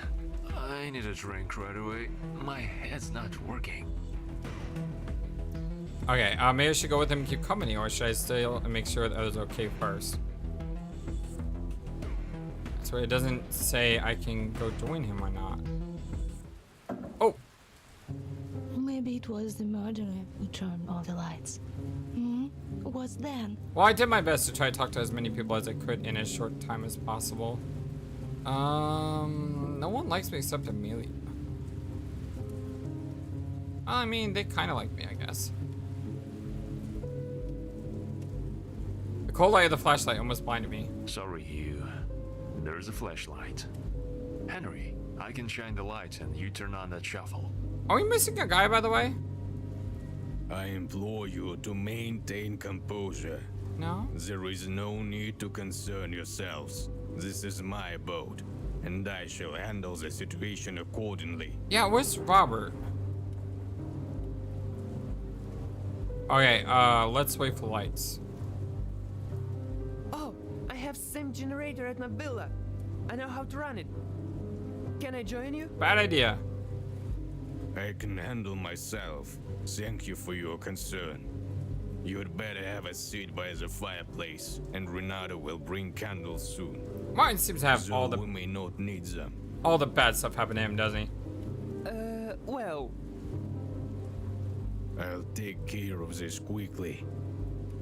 I need a drink right away. My head's not working. Okay, maybe I should go with him and keep company, or should I still make sure that others are okay first? So it doesn't say I can go join him or not. Oh! Maybe it was the murderer who turned all the lights. What's then? Well, I did my best to try to talk to as many people as I could in as short time as possible. No one likes me except Emilia. Well, I mean, they kind of like me, I guess. The cold light of the flashlight almost blinded me. Sorry, Hugh. There's a flashlight. Henry, I can shine the light and you turn on that shuffle. Are we missing a guy, by the way? I implore you to maintain composure. No? There is no need to concern yourselves. This is my boat, and I shall handle the situation accordingly. Yeah, where's Robert? Okay, let's wait for lights. Oh, I have same generator at my villa. I know how to run it. Can I join you? Bad idea. I can handle myself. Thank you for your concern. You'd better have a seat by the fireplace, and Renato will bring candles soon. Martin seems to have So all the we may not need them. all the bad stuff happen to him, doesn't he? Well, I'll take care of this quickly.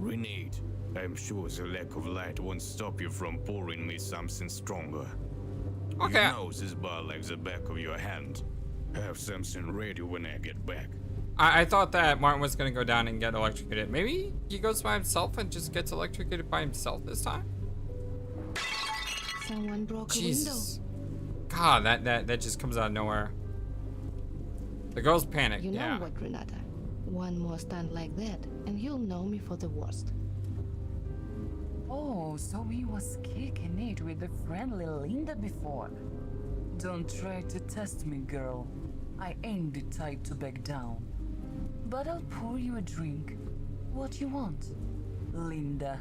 Renate, I'm sure the lack of light won't stop you from pouring me something stronger. Okay. You know this bar like the back of your hand. Have something ready when I get back. I thought that Martin was gonna go down and get electrocuted. Maybe he goes by himself and just gets electrocuted by himself this time? Someone broke Jesus. God, that just comes out of nowhere. The girls panic, a window. You know yeah. what, Renata? One more stunt like that, and you'll know me for the worst. Oh, so he was kicking it with the friendly Linda before. Don't try to test me, girl. I ain't the type to back down. But I'll pour you a drink. What you want, Linda?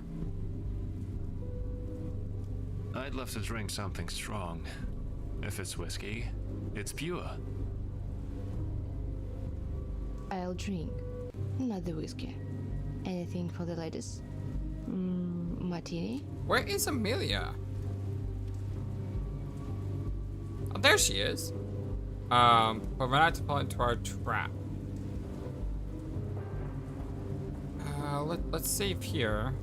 I'd love to drink something strong. If it's whiskey, it's pure. I'll drink, not the whiskey. Anything for the ladies? Martini? Where is Emilia? Oh, there she is. But we're not to fall into our trap. Let's save here.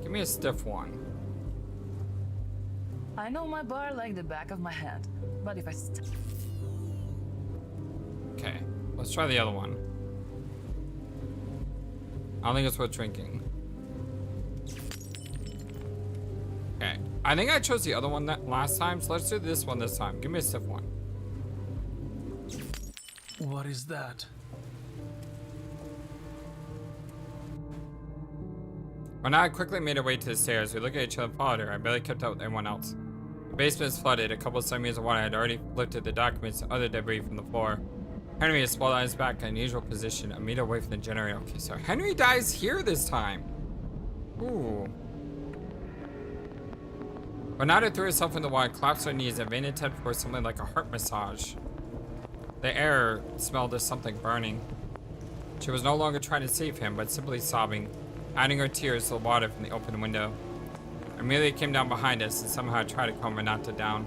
Give me a stiff one. I know my bar like the back of my hand, but if I Okay, let's try the other one. I don't think it's worth drinking. Okay, I think I chose the other one that last time, so let's do this one this time. Give me a stiff one. What is that? When I quickly made our way to the stairs, we looked at each other and followed her. I barely kept up with everyone else. The basement is flooded. A couple of centimeters of water had already lifted the documents and other debris from the floor. Henry is sprawled on his back in an unusual position, a meter away from the generator. Okay, so Henry dies here this time. Ooh. Renata threw herself in the water, collapsed her knees, and vain attempt for something like a heart massage. The air smelled of something burning. She was no longer trying to save him, but simply sobbing, adding her tears to the water from the open window. Emilia came down behind us and somehow tried to calm Renata down.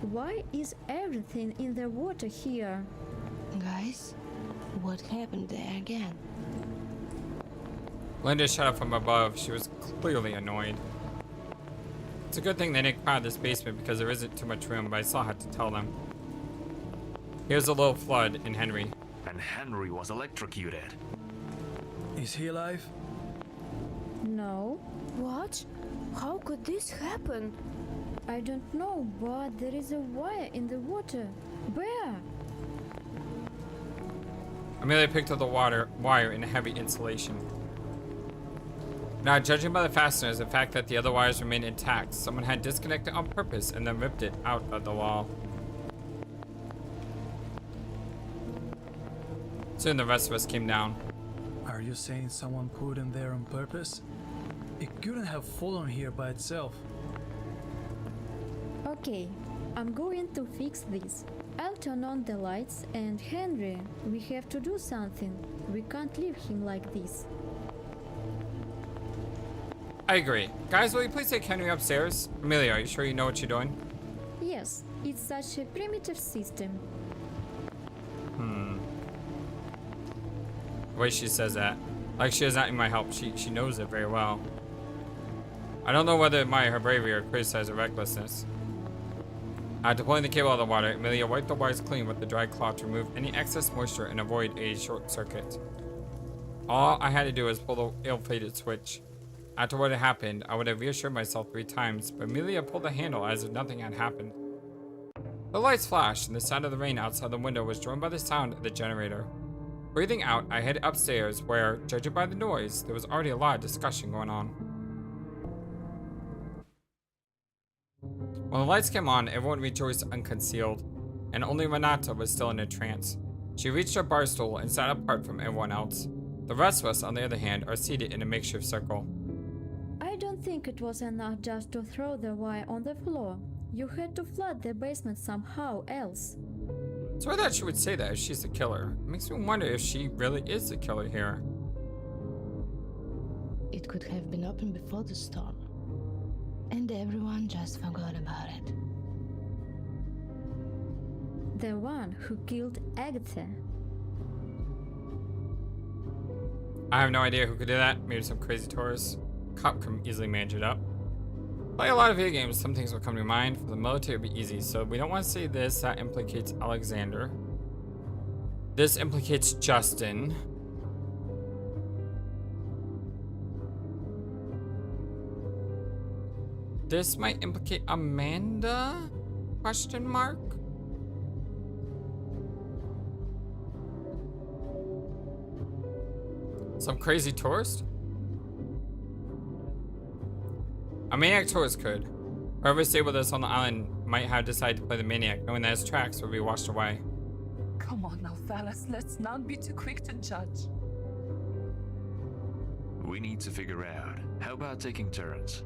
Why is everything in the water here? Guys, what happened there again? Linda shut up from above. She was clearly annoyed. It's a good thing they didn't crowd this basement because there isn't too much room, but I still had to tell them. Here's a little flood in Henry. And Henry was electrocuted. Is he alive? No, What? How could this happen? I don't know, but there is a wire in the water. Where? Emilia picked up the wire in a heavy insulation. Now, judging by the fasteners, the fact that the other wires remained intact, someone had disconnected on purpose and then ripped it out of the wall. Soon the rest of us came down. Are you saying someone put him there on purpose? It couldn't have fallen here by itself. Okay, I'm going to fix this. I'll turn on the lights, and Henry, we have to do something. We can't leave him like this. I agree. Guys, will you please take Henry upstairs? Emilia, are you sure you know what you're doing? Yes, it's such a primitive system. The way she says that. Like she does not need my help. She knows it very well. I don't know whether to admire her bravery or criticize her recklessness. Deploying the cable out of the water, Emilia wiped the wires clean with the dry cloth to remove any excess moisture and avoid a short circuit. All I had to do was pull the ill-fated switch. After what had happened, I would have reassured myself 3 times, but Emilia pulled the handle as if nothing had happened. The lights flashed, and the sound of the rain outside the window was joined by the sound of the generator. Breathing out, I headed upstairs where, judging by the noise, there was already a lot of discussion going on. When the lights came on, everyone rejoiced unconcealed, and only Renata was still in a trance. She reached her bar stool and sat apart from everyone else. The rest of us, on the other hand, are seated in a makeshift circle. I don't think it was enough just to throw the wire on the floor. You had to flood the basement somehow else. So I thought she would say that if she's the killer. It makes me wonder if she really is the killer here. It could have been opened before the storm. And everyone just forgot about it. The one who killed Agatha. I have no idea who could do that. Maybe some crazy tourist. Cop can easily manage it up. Play a lot of video games, some things will come to mind. For the military, it would be easy. So we don't want to say this. That implicates Alexander. This implicates Justin. This might implicate Amanda? Question mark? Some crazy tourist? A maniac tourist could. Whoever stayed with us on the island might have decided to play the maniac, knowing that his tracks would be washed away. Come on now, fellas, let's not be too quick to judge. we need to figure out. How about taking turns?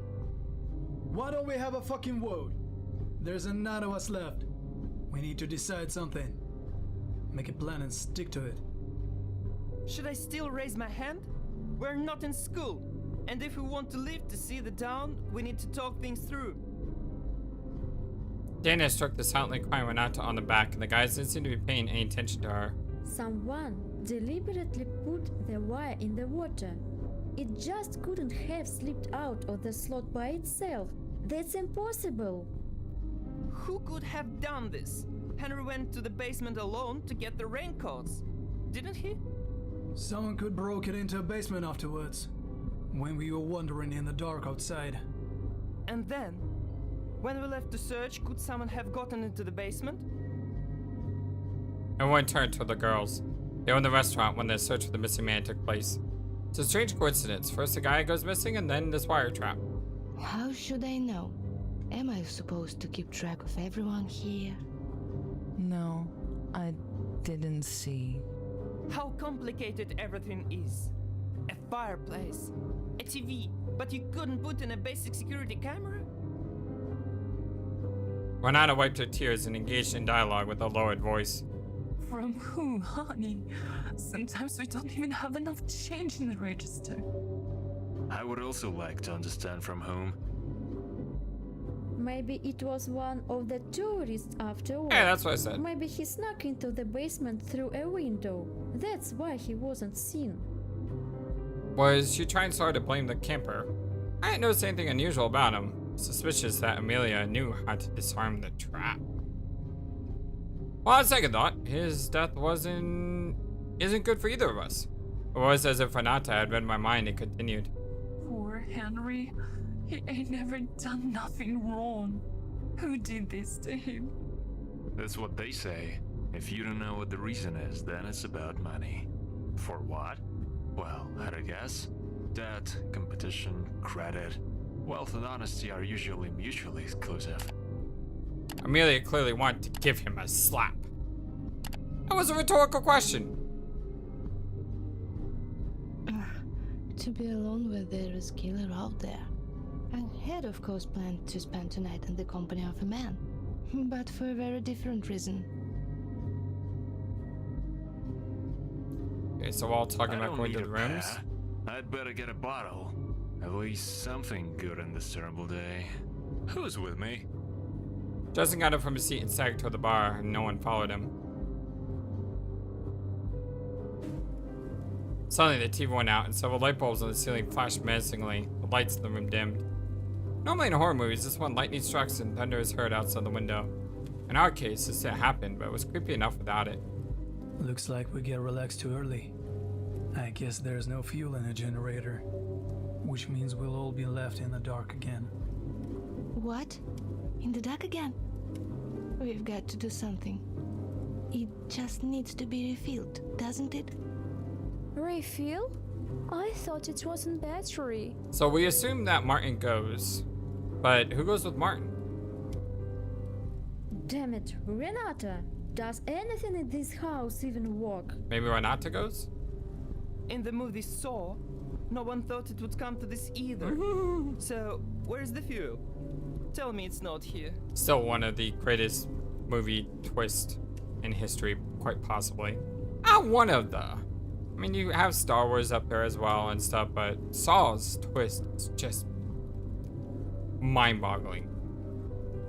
Why don't we have a fucking vote? There's none of us left. We need to decide something. Make a plan and stick to it. Should I still raise my hand? We're not in school. And if we want to live to see the town, we need to talk things through. Dana struck the silently crying Renata on the back, and the guys didn't seem to be paying any attention to her. Someone deliberately put the wire in the water. It just couldn't have slipped out of the slot by itself. That's impossible. Who could have done this? Henry went to the basement alone to get the raincoats, didn't he? Someone could broke it into a basement afterwards, when we were wandering in the dark outside. And then, when we left to search, could someone have gotten into the basement? Everyone turned toward the girls. They were in the restaurant when the search for the missing man took place. It's a strange coincidence. First a guy goes missing, and then this wire trap. How should I know? Am I supposed to keep track of everyone here? No, I didn't see. How complicated everything is. A fireplace, a TV, but you couldn't put in a basic security camera? Renata wiped her tears and engaged in dialogue with a lowered voice. From who, honey? Sometimes we don't even have enough change in the register. I would also like to understand from whom. Maybe it was one of the tourists after all. Yeah, that's what I said. Maybe he snuck into the basement through a window. That's why he wasn't seen. Was she trying so hard to blame the camper? I didn't notice anything unusual about him. Suspicious that Emilia knew how to disarm the trap. Well, on second thought, his death isn't good for either of us. It was as if Renata had read my mind and continued. Poor Henry. He ain't never done nothing wrong. Who did this to him? That's what they say. If you don't know what the reason is, then it's about money. For what? Well, I'd a guess. Debt, competition, credit. Wealth and honesty are usually mutually exclusive. Emilia clearly wanted to give him a slap. That was a rhetorical question. To be alone where there is killer out there. I had of course planned to spend tonight in the company of a man, but for a very different reason. Okay, so we're all talking about going to the rooms. I'd better get a bottle. At least something good on this terrible day. Who's with me? Justin got up from his seat and staggered toward the bar, and no one followed him. Suddenly, the TV went out, and several light bulbs on the ceiling flashed menacingly. The lights in the room dimmed. Normally in horror movies, this one lightning strikes and thunder is heard outside the window. In our case, this didn't happen, but it was creepy enough without it. Looks like we get relaxed too early. I guess there's no fuel in the generator, which means we'll all be left in the dark again. What? In the dark again? We've got to do something. It just needs to be refilled, doesn't it? Refill? I thought it wasn't battery. So we assume that Martin goes. But who goes with Martin? Damn it, Renata! Does anything in this house even work? Maybe Renata goes? In the movie Saw, no one thought it would come to this either. So, where's the fuel? Tell me it's not here. Still one of the greatest movie twists in history, quite possibly. One of the. I mean, you have Star Wars up there as well and stuff, but Saw's twist is just mind-boggling.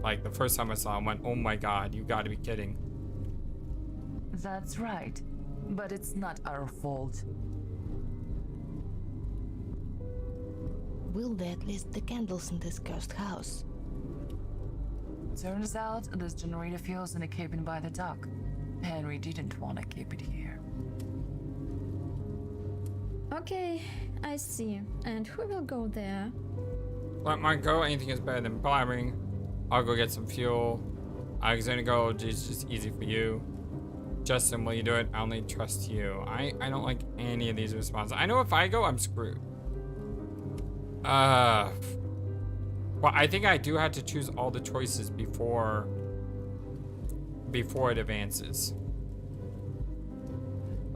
Like, the first time I saw it, I went, oh my god, you gotta be kidding. That's right. But it's not our fault. Will they at least the candles in this cursed house? Turns out this generator fuel's in a cabin by the dock. Henry didn't want to keep it here. Okay, I see. And who will go there? Let Martin go, anything is better than blabbering. I'll go get some fuel. Alexander, go, it's just easy for you. Justin, will you do it? I only trust you. I don't like any of these responses. I know if I go, I'm screwed. Well, I think I do have to choose all the choices before it advances.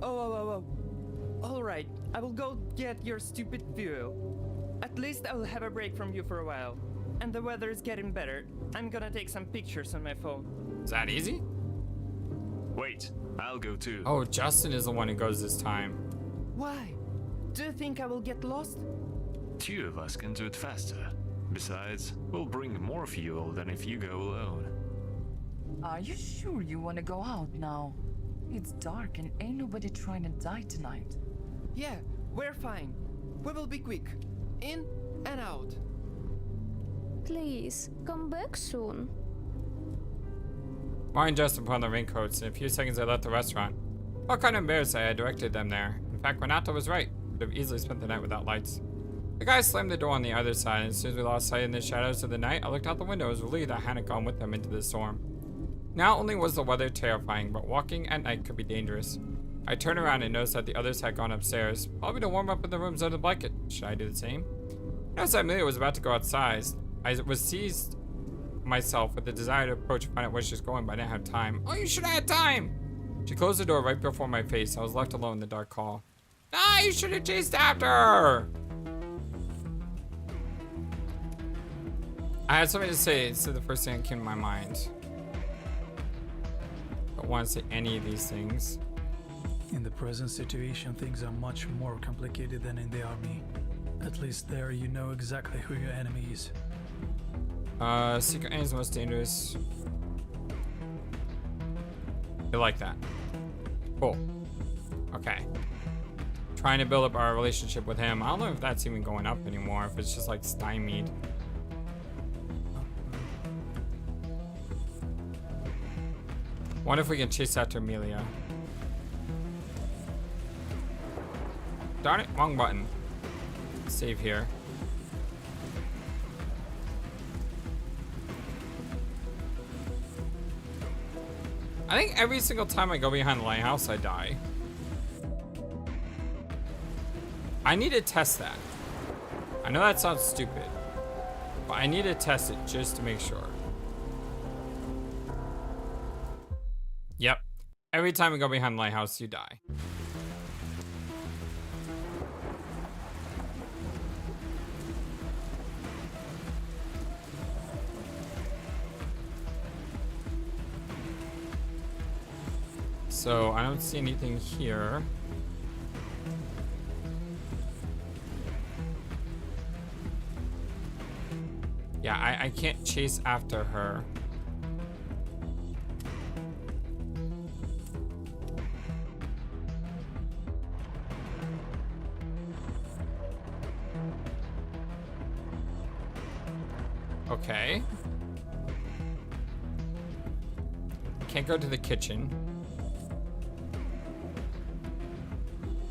Oh. All right, I will go get your stupid fuel. At least I will have a break from you for a while. And the weather is getting better. I'm gonna take some pictures on my phone. Is that easy? Wait, I'll go too. Oh, Justin is the one who goes this time. Why? Do you think I will get lost? 2 of us can do it faster. Besides, we'll bring more fuel than if you go alone. Are you sure you want to go out now? It's dark and ain't nobody trying to die tonight. Yeah, we're fine. We will be quick. In and out. Please, come back soon. Mine and Justin put on their raincoats. In a few seconds, they left the restaurant. Felt kind of embarrassed I had directed them there. In fact, Renato was right. Could have easily spent the night without lights. The guy slammed the door on the other side, and as soon as we lost sight in the shadows of the night, I looked out the window and was relieved I hadn't gone with them into the storm. Not only was the weather terrifying, but walking at night could be dangerous. I turned around and noticed that the others had gone upstairs, probably to warm up in the rooms under the blanket. Should I do the same? I noticed that Emilia was about to go outside. I was seized myself with the desire to approach and find out where she was going, but I didn't have time. Oh, you should have had time! She closed the door right before my face. I was left alone in the dark hall. Ah, you should have chased after her! I had something to say. It's the first thing that came to my mind. I don't want to say any of these things. In the present situation, things are much more complicated than in the army. At least there you know exactly who your enemy is. Secret aim is the most dangerous. You like that? Cool. Okay. Trying to build up our relationship with him. I don't know if that's even going up anymore, if it's just like stymied. Wonder if we can chase after Emilia. Darn it, wrong button. Save here. I think every single time I go behind the lighthouse, I die. I need to test that. I know that sounds stupid, but I need to test it just to make sure. Yep. Every time we go behind the lighthouse, you die. So I don't see anything here. Yeah, I can't chase after her. Okay. Can't go to the kitchen.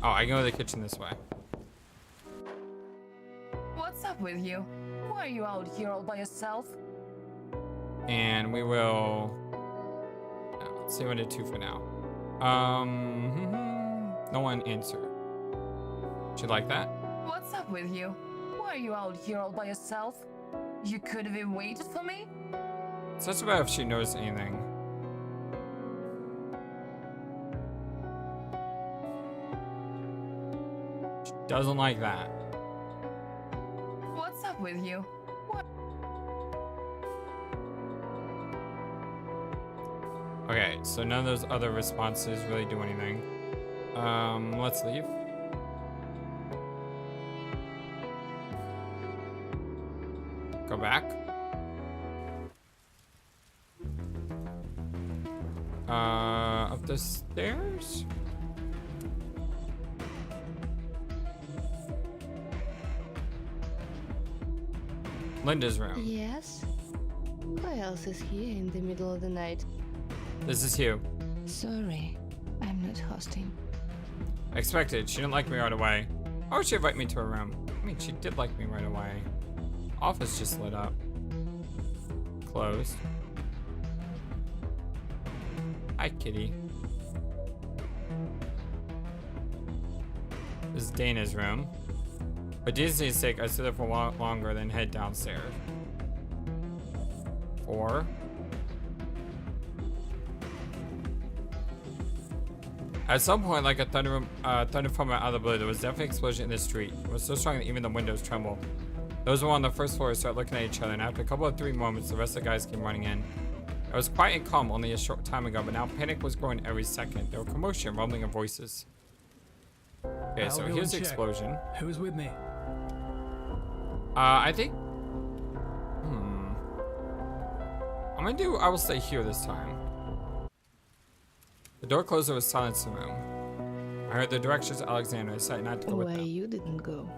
Oh, I can go to the kitchen this way. What's up with you? Why are you out here all by yourself? And we will... let's see what I do for now. No one answered. Should like that? What's up with you? Why are you out here all by yourself? You could have even waited for me? It's just about if she knows anything. She doesn't like that. What's up with you? What? Okay, so none of those other responses really do anything. Let's leave. Go back. Up the stairs? Linda's room. Yes? Who else is here in the middle of the night? This is Hugh. Sorry, I'm not hosting. I expected. She didn't like me right away. Why would she invite me to her room? I mean, she did like me right away. Office just lit up. Closed. Hi, kitty. This is Dana's room. For Disney's sake, I sit there for a lot longer than head downstairs. 4. At some point, like a thunder from out of the blue, there was definitely an explosion in the street. It was so strong that even the windows trembled. Those who were on the first floor started looking at each other, and after a couple of 3 moments, the rest of the guys came running in. It was quiet and calm only a short time ago, but now panic was growing every second. There were commotion, rumbling of voices. Okay, I'll so go here's the and check. explosion. Who's with me? I think... I will stay here this time. The door closed, there was silence in the room. I heard the directions of Alexander. I decided not to go with Why them. you didn't go?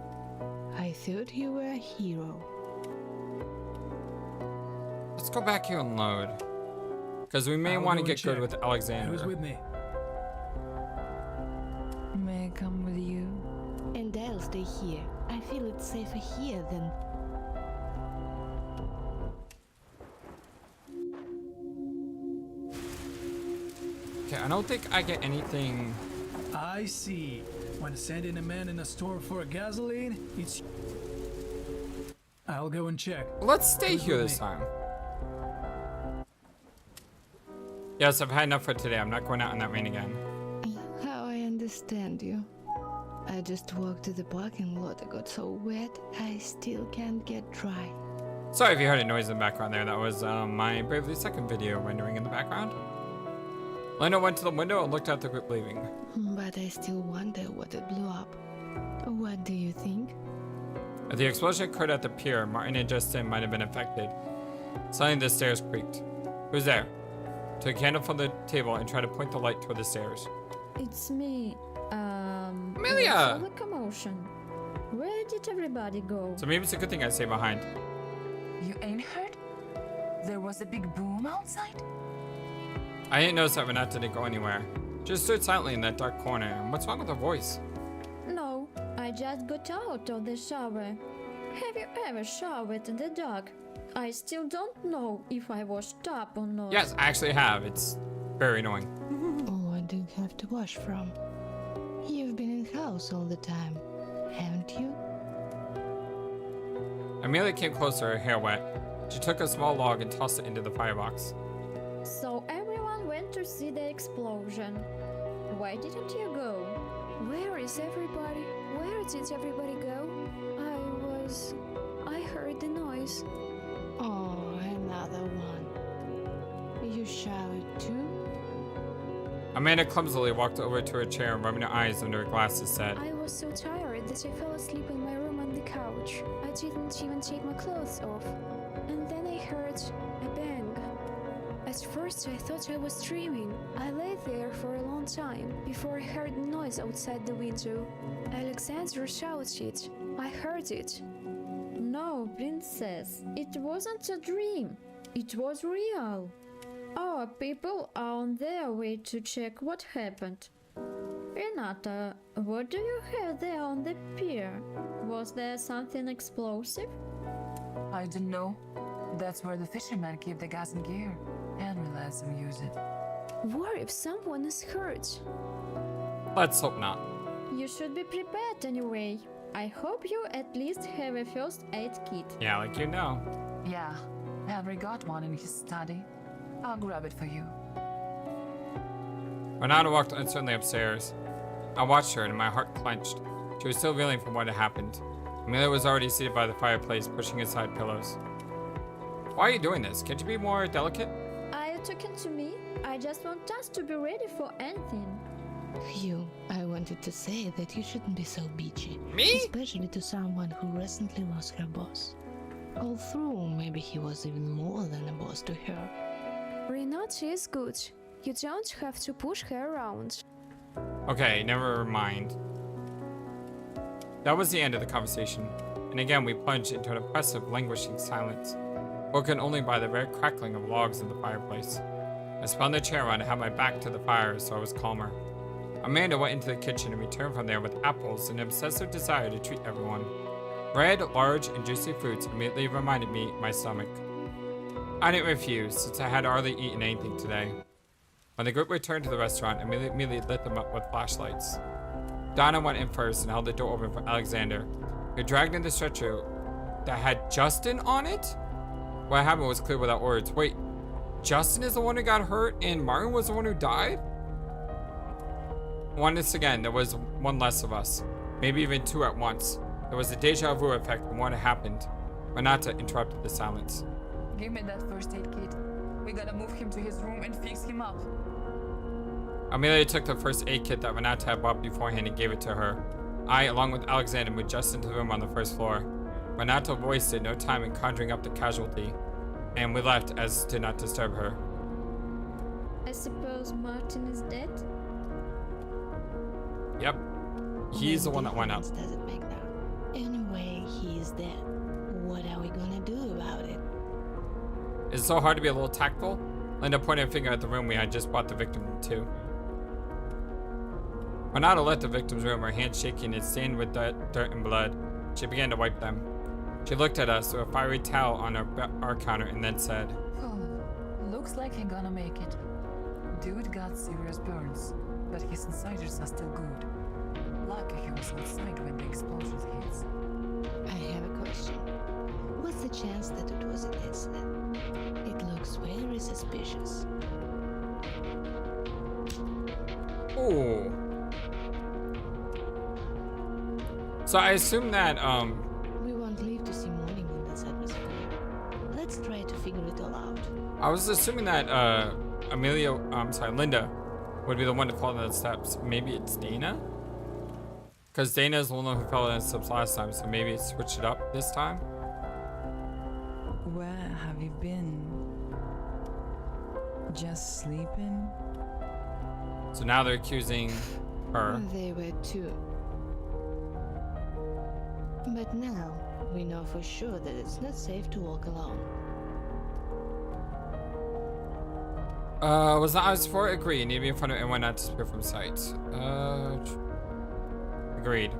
I thought you were a hero. Let's go back here and load. Because we may I'll want to go get and good check. with Alexander. Who's with me? May I come with you? And I'll stay here. I feel it's safer here than... Okay, I don't think I get anything... I see. When sending a man in a store for gasoline, it's... I'll go and check. Let's stay Who's here with this me? time. Yes, I've had enough for today. I'm not going out in that rain again. How I understand you. I just walked to the parking lot. I got so wet, I still can't get dry. Sorry if you heard a noise in the background there. That was my Bravely Second video rendering in the background. Lena went to the window and looked out the group leaving. But I still wonder what it blew up. What do you think? If the explosion occurred at the pier, Martin and Justin might have been affected. Suddenly the stairs creaked. Who's there? Took a candle from the table and tried to point the light toward the stairs. It's me. Emilia! what's all the commotion? Where did everybody go? So maybe it's a good thing I stay behind. You ain't heard? There was a big boom outside? I didn't notice that Renata didn't go anywhere. Just stood silently in that dark corner. And what's wrong with her voice? No, I just got out of the shower. Have you ever showered in the dark? I still don't know if I washed up or not. Yes, I actually have. It's very annoying. What do you have to wash from? You've been in house all the time, haven't you? Emilia came closer, her hair wet. She took a small log and tossed it into the firebox. So everyone went to see the explosion. Why didn't you go? Where is everybody? Where did everybody go? I heard the noise. Oh, another one. You showered too? Amanda clumsily walked over to her chair and rubbing her eyes under her glasses said, I was so tired that I fell asleep in my room on the couch. I didn't even take my clothes off. And then I heard a bang. At first I thought I was dreaming. I lay there for a long time before I heard noise outside the window. Alexander shouted. I heard it. No, princess, it wasn't a dream. It was real. Our people are on their way to check what happened. Renata, what do you have there on the pier? Was there something explosive? I don't know. That's where the fishermen keep the gas and gear, and lets them use it. What if someone is hurt? let's hope not. You should be prepared anyway. I hope you at least have a first aid kit. Yeah, like you know. Yeah, Avery got one in his study. I'll grab it for you. Renata walked uncertainly upstairs. I watched her and my heart clenched. She was still reeling from what had happened. Emilia was already seated by the fireplace, pushing aside pillows. Why are you doing this? Can't you be more delicate? Are you talking to me? I just want us to be ready for anything. Phew, I wanted to say that you shouldn't be so bitchy. Me? Especially to someone who recently lost her boss. Although maybe he was even more than a boss to her. Renata is good. You don't have to push her around. Okay, never mind. That was the end of the conversation, and again we plunged into an oppressive, languishing silence, broken only by the rare crackling of logs in the fireplace. I spun the chair around and had my back to the fire so I was calmer. Amanda went into the kitchen and returned from there with apples and an obsessive desire to treat everyone. Red, large, and juicy fruits immediately reminded me of my stomach. I didn't refuse, since I had hardly eaten anything today. When the group returned to the restaurant, Emilia immediately lit them up with flashlights. Donna went in first and held the door open for Alexander, who dragged in the stretcher that had Justin on it? What happened was clear without words. Wait, Justin is the one who got hurt and Martin was the one who died? Once again, there was one less of us. Maybe even two at once. There was a deja vu effect from what had happened. Renata interrupted the silence. Give me that first aid kit. We gotta move him to his room and fix him up. Emilia took the first aid kit that Renata had bought beforehand and gave it to her. I, along with Alexander, moved just into the room on the first floor. Renata wasted no time in conjuring up the casualty, and we left as to not disturb her. I suppose Martin is dead? Yep. He's the one that went up. What difference does it make now? Anyway, he's dead. What are we gonna do about it? Is it so hard to be a little tactful? Linda pointed a finger at the room we had just brought the victim to. Renata left the victim's room, her hands shaking and stained with dirt and blood. She began to wipe them. She looked at us with a fiery towel on our counter and then said, Oh, looks like he gonna make it. Dude got serious burns, but his insiders are still good. Lucky he was outside when the explosion hits. I have a question. What's the chance that it was an accident? It looks very suspicious. ooh. So I assume that, We won't live to see morning in this atmosphere. Let's try to figure it all out. I was assuming that, Linda would be the one to fall down the steps. Maybe it's Dana? Because Dana is the one who fell down the steps last time, so maybe it switched it up this time? Where have you been? Just sleeping? So now they're accusing her. They were too. But now, we know for sure that it's not safe to walk alone. Was the eyes for it? Agreed. You need to be in front of anyone not to disappear from sight. Agreed.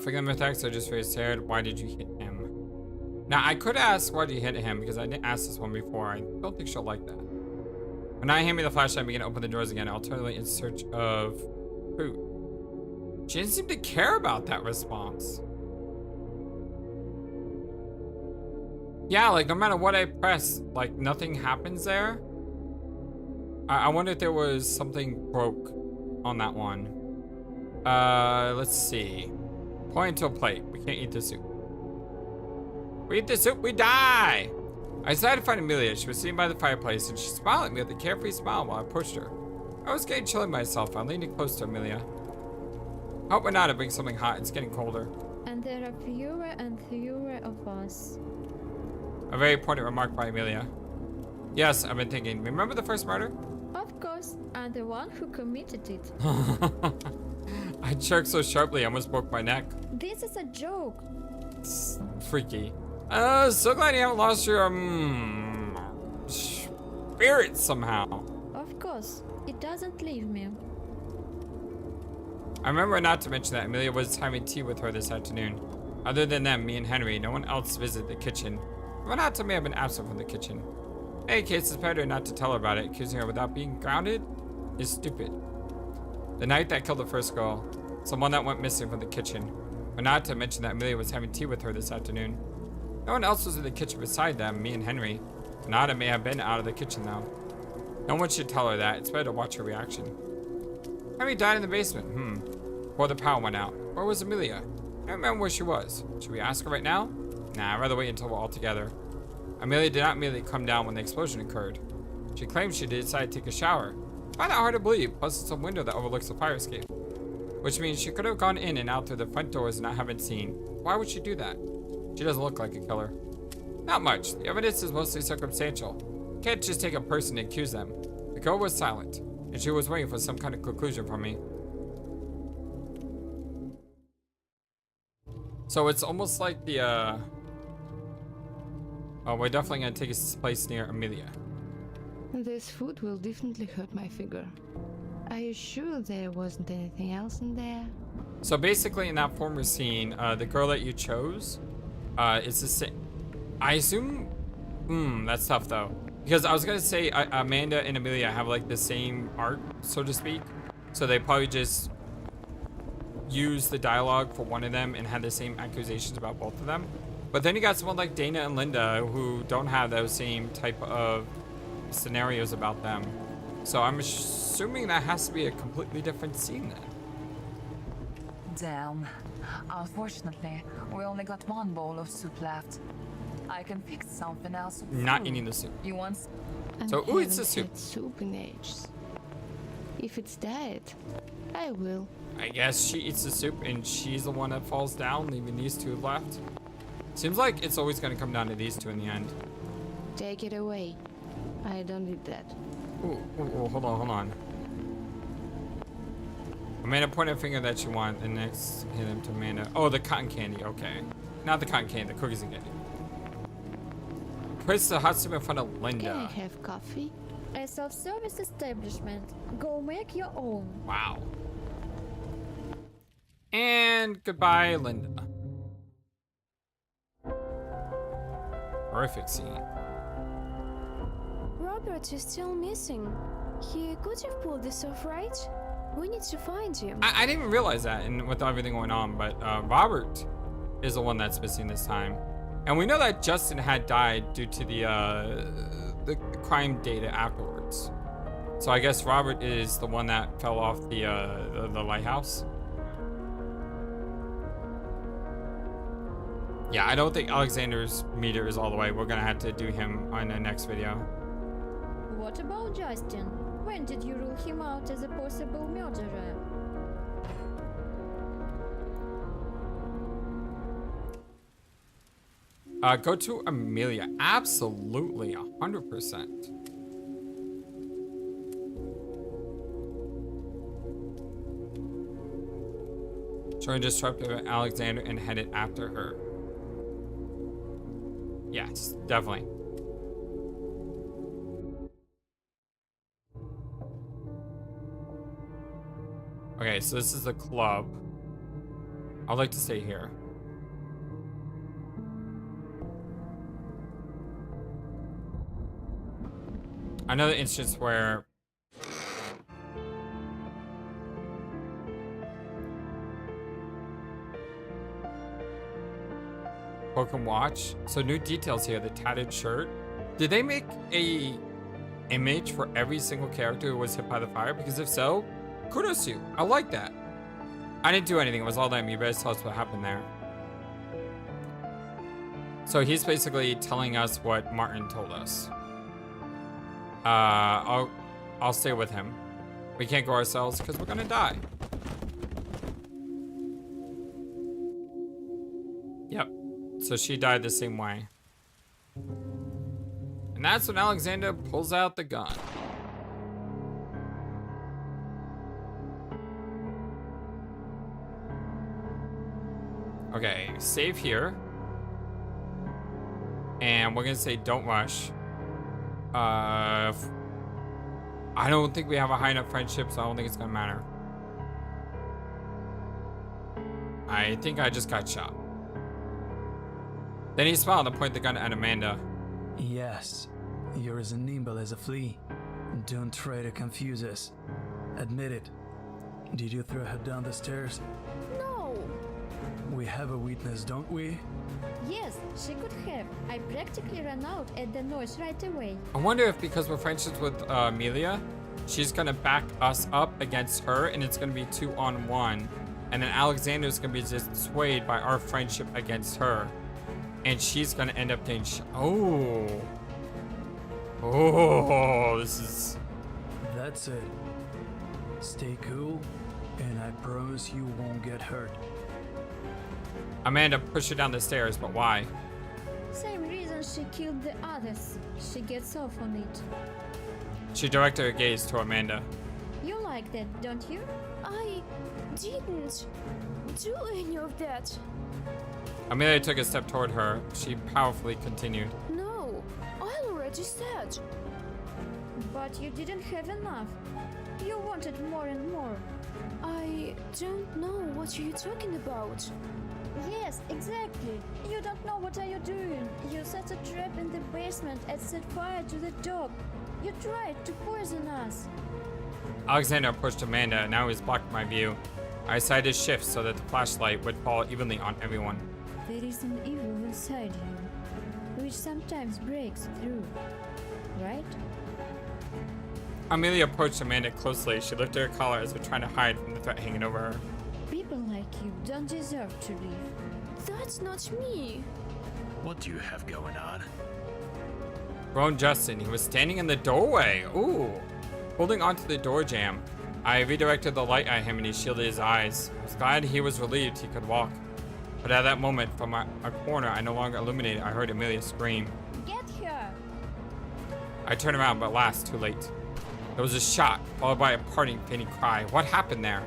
Forget the attacks, I just very scared. Why did you hit him? Now, I could ask why did you hit him, because I didn't ask this one before. I don't think she'll like that. When I hand me the flashlight and begin to open the doors again, alternately in search of food. She didn't seem to care about that response. Yeah, like no matter what I press, like nothing happens there. I wonder if there was something broke on that one. Let's see. Point to a plate. We can't eat the soup. We eat the soup, we die! I decided to find Emilia. She was sitting by the fireplace and she smiled at me with a carefree smile while I approached her. I was getting chilly myself. I leaned close to Emilia. I hope we're not to bring something hot. It's getting colder. And there are fewer and fewer of us. A very pointed remark by Emilia. Yes, I've been thinking. Remember the first murder? Of course, I'm the one who committed it. I jerked so sharply I almost broke my neck. This is a joke. It's freaky. So glad you haven't lost your spirit somehow. Of course, it doesn't leave me. I remember not to mention that Emilia was having tea with her this afternoon. Other than them, me and Henry, no one else visited the kitchen. Renata may have been absent from the kitchen. In any case, it's better not to tell her about it. Accusing her without being grounded is stupid. The night that killed the first girl, someone that went missing from the kitchen. Renata mentioned that Emilia was having tea with her this afternoon. No one else was in the kitchen beside them, me and Henry. Renata may have been out of the kitchen though. No one should tell her that. It's better to watch her reaction. Henry died in the basement. Before the power went out. Where was Emilia? I don't remember where she was. Should we ask her right now? Nah, I'd rather wait until we're all together. Emilia did not immediately come down when the explosion occurred. She claimed she decided to take a shower. I find that hard to believe, plus it's a window that overlooks the fire escape. Which means she could have gone in and out through the front doors and not have been seen. Why would she do that? She doesn't look like a killer. Not much. The evidence is mostly circumstantial. You can't just take a person and accuse them. The girl was silent, and she was waiting for some kind of conclusion from me. So it's almost like the, oh, we're definitely gonna take his place near Emilia. This food will definitely hurt my figure. Are you sure there wasn't anything else in there? So basically in that former scene, the girl that you chose, is the same. I assume, that's tough though. Because I was gonna say Amanda and Emilia have like the same art, so to speak. So they probably just use the dialogue for one of them and had the same accusations about both of them. But then you got someone like Dana and Linda who don't have those same type of scenarios about them. So I'm assuming that has to be a completely different scene then. Damn. Unfortunately, we only got one bowl of soup left. I can fix something else. Not eating the soup. You want? So who eats the soup? Had soup in ages. If it's diet, I will. I guess she eats the soup and she's the one that falls down, leaving these two left. Seems like it's always gonna come down to these two in the end. Take it away. I don't need that. Ooh, hold on. Amanda pointed a finger that you want, and next hit him to Amanda. Oh, the cotton candy, okay. Not the cotton candy, the cookies and candy. Place the hot soup in front of Linda. Can I have coffee? A self-service establishment. Go make your own. Wow. And goodbye, Linda. Horrific scene. Robert is still missing. He could have pulled this off, right? We need to find him. I didn't even realize that, and with everything going on, but Robert is the one that's missing this time. And we know that Justin had died due to the crime data afterwards. So I guess Robert is the one that fell off the lighthouse. Yeah, I don't think Alexander's meter is all the way. We're gonna have to do him on the next video. What about Justin? When did you rule him out as a possible murderer? Go to Emilia. Absolutely, 100%. Trying to disrupt Alexander and headed after her. Yes, definitely. Okay, so this is the club. I'd like to stay here. Another instance where Welcome watch. So new details here, the tattered shirt. Did they make a image for every single character who was hit by the fire? Because if so, kudos to you. I like that. I didn't do anything. It was all them. You guys tell us what happened there. So he's basically telling us what Martin told us. I'll stay with him. We can't go ourselves because we're gonna die. Yep. So she died the same way. And that's when Alexander pulls out the gun. Okay, save here. And we're gonna say don't rush. I don't think we have a high enough friendship, so I don't think it's gonna matter. I think I just got shot. Then he smiled and pointed the gun at Amanda. Yes, you're as nimble as a flea. Don't try to confuse us. Admit it. Did you throw her down the stairs? No! We have a witness, don't we? Yes, she could have. I practically ran out at the noise right away. I wonder if because we're friends with Emilia, she's gonna back us up against her and it's gonna be 2-on-1. And then Alexander's gonna be just swayed by our friendship against her. And she's gonna end up getting oh, this is... That's it. Stay cool, and I promise you won't get hurt. Amanda pushed her down the stairs, but why? Same reason she killed the others. She gets off on it. She directed her gaze to Amanda. You like that, don't you? I didn't do any of that. Amelia took a step toward her. She powerfully continued. No, I already said. But you didn't have enough. You wanted more and more. I don't know what you're talking about. Yes, exactly. You don't know what are you doing. You set a trap in the basement and set fire to the dog. You tried to poison us. Alexander pushed Amanda, and now he's blocked my view. I decided to shift so that the flashlight would fall evenly on everyone. There is an evil inside you, which sometimes breaks through, right? Amelia approached Amanda closely. She lifted her collar as if trying to hide from the threat hanging over her. People like you don't deserve to live. That's not me. What do you have going on? Grown Justin, he was standing in the doorway. Ooh. Holding onto the door jamb. I redirected the light at him and he shielded his eyes. I was glad he was relieved he could walk. But at that moment, from a corner I no longer illuminated, I heard Amelia scream. Get here! I turned around, but alas, too late. There was a shot, followed by a parting, fainting cry. What happened there?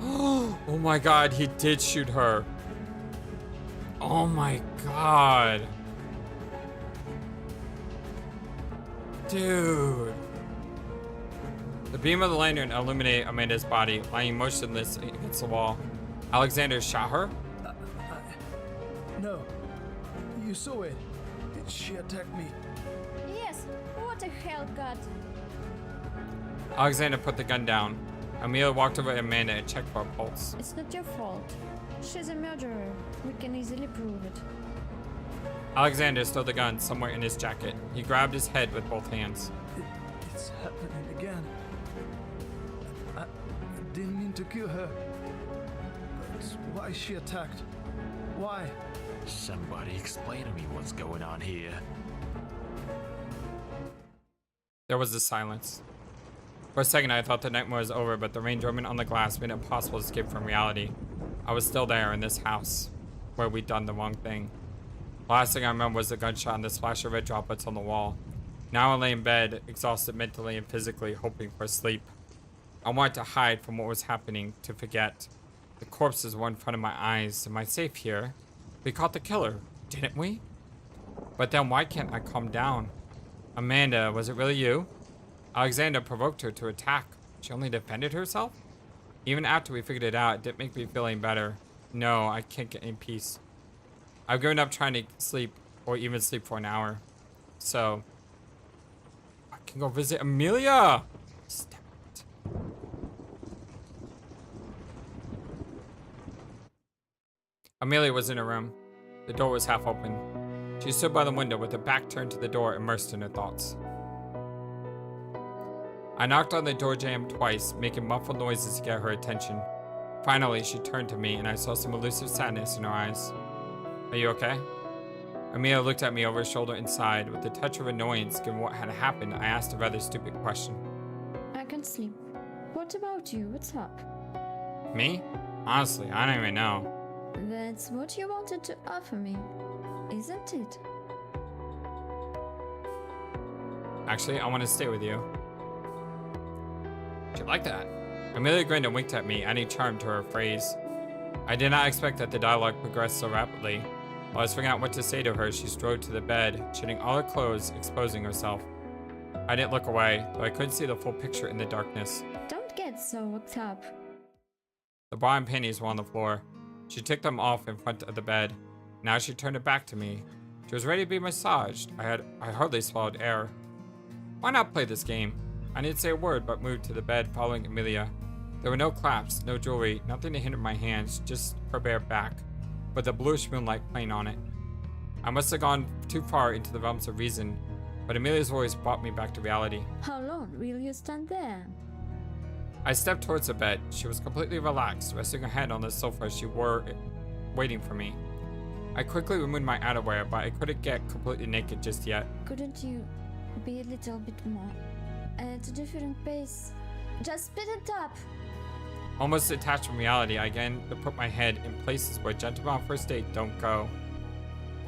Oh my god, he did shoot her. Oh my god. Dude. The beam of the lantern illuminated Amanda's body, lying motionless against the wall. Alexander shot her? No. You saw it. She attacked me. Yes, what a hell, God! Alexander put the gun down. Amelia walked over to Amanda and checked for a pulse. It's not your fault. She's a murderer. We can easily prove it. Alexander stowed the gun somewhere in his jacket. He grabbed his head with both hands. It's happening again. I didn't mean to kill her. But why she attacked? Why? Somebody explain to me what's going on here. There was a silence. For a second, I thought the nightmare was over, but the rain drumming on the glass made it impossible to escape from reality. I was still there in this house, where we'd done the wrong thing. The last thing I remember was the gunshot and the splash of red droplets on the wall. Now I lay in bed, exhausted mentally and physically, hoping for sleep. I wanted to hide from what was happening, to forget. The corpses were in front of my eyes. Am I safe here? We caught the killer, didn't we? But then why can't I calm down? Amanda, was it really you? Alexander provoked her to attack. She only defended herself? Even after we figured it out, it didn't make me feel any better. No, I can't get any peace. I've given up trying to sleep, or even sleep for an hour. So, I can go visit Emilia! Stop it. Emilia was in her room. The door was half open. She stood by the window with her back turned to the door, immersed in her thoughts. I knocked on the door jamb twice, making muffled noises to get her attention. Finally, she turned to me and I saw some elusive sadness in her eyes. Are you okay? Emilia looked at me over her shoulder and sighed. With a touch of annoyance given what had happened, I asked a rather stupid question. I can't sleep. What about you? What's up? Me? Honestly, I don't even know. That's what you wanted to offer me, isn't it? Actually, I want to stay with you. Do you like that? Amelia grinned and winked at me, adding charm to her phrase. I did not expect that the dialogue progressed so rapidly. While I was figuring out what to say to her, she strode to the bed, shedding all her clothes, exposing herself. I didn't look away, though I couldn't see the full picture in the darkness. Don't get so worked up. The bra and panties were on the floor. She took them off in front of the bed. Now she turned it back to me. She was ready to be massaged. I hardly swallowed air. Why not play this game? I didn't say a word, but moved to the bed following Emilia. There were no clasps, no jewelry, nothing to hinder my hands, just her bare back, with the bluish moonlight playing on it. I must have gone too far into the realms of reason, but Emilia's voice brought me back to reality. How long will you stand there? I stepped towards the bed. She was completely relaxed, resting her head on the sofa she were waiting for me. I quickly removed my outerwear, but I couldn't get completely naked just yet. Couldn't you be a little bit more at a different pace? Just speed it up! Almost detached from reality, I began to put my head in places where gentlemen on first date don't go.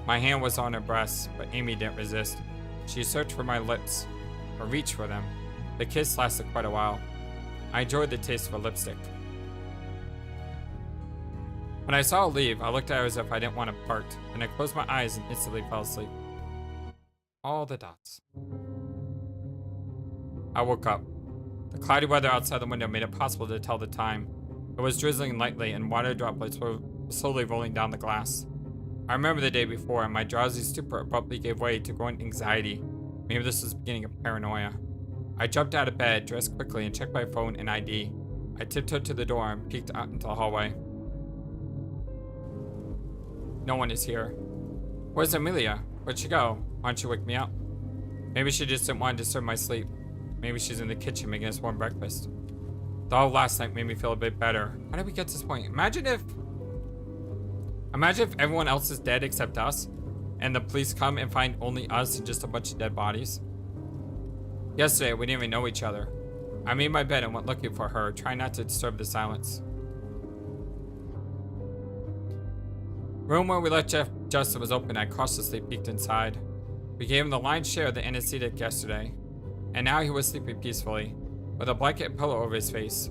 My hand was on her breast, but Amy didn't resist. She searched for my lips, or reached for them. The kiss lasted quite a while. I enjoyed the taste of her lipstick. When I saw her leave, I looked at her as if I didn't want to part, and I closed my eyes and instantly fell asleep. All the dots. I woke up. The cloudy weather outside the window made it possible to tell the time. It was drizzling lightly and water droplets were slowly rolling down the glass. I remember the day before and my drowsy stupor abruptly gave way to growing anxiety. Maybe this was the beginning of paranoia. I jumped out of bed, dressed quickly, and checked my phone and ID. I tiptoed to the door and peeked out into the hallway. No one is here. Where's Emilia? Where'd she go? Why don't you wake me up? Maybe she just didn't want to disturb my sleep. Maybe she's in the kitchen making us warm breakfast. The all last night made me feel a bit better. How did we get to this point? Imagine if everyone else is dead except us, and the police come and find only us and just a bunch of dead bodies. Yesterday, we didn't even know each other. I made my bed and went looking for her, trying not to disturb the silence. Room where we left Justin was open. I cautiously peeked inside. We gave him the lion's share of the anesthetic yesterday, and now he was sleeping peacefully, with a blanket and pillow over his face.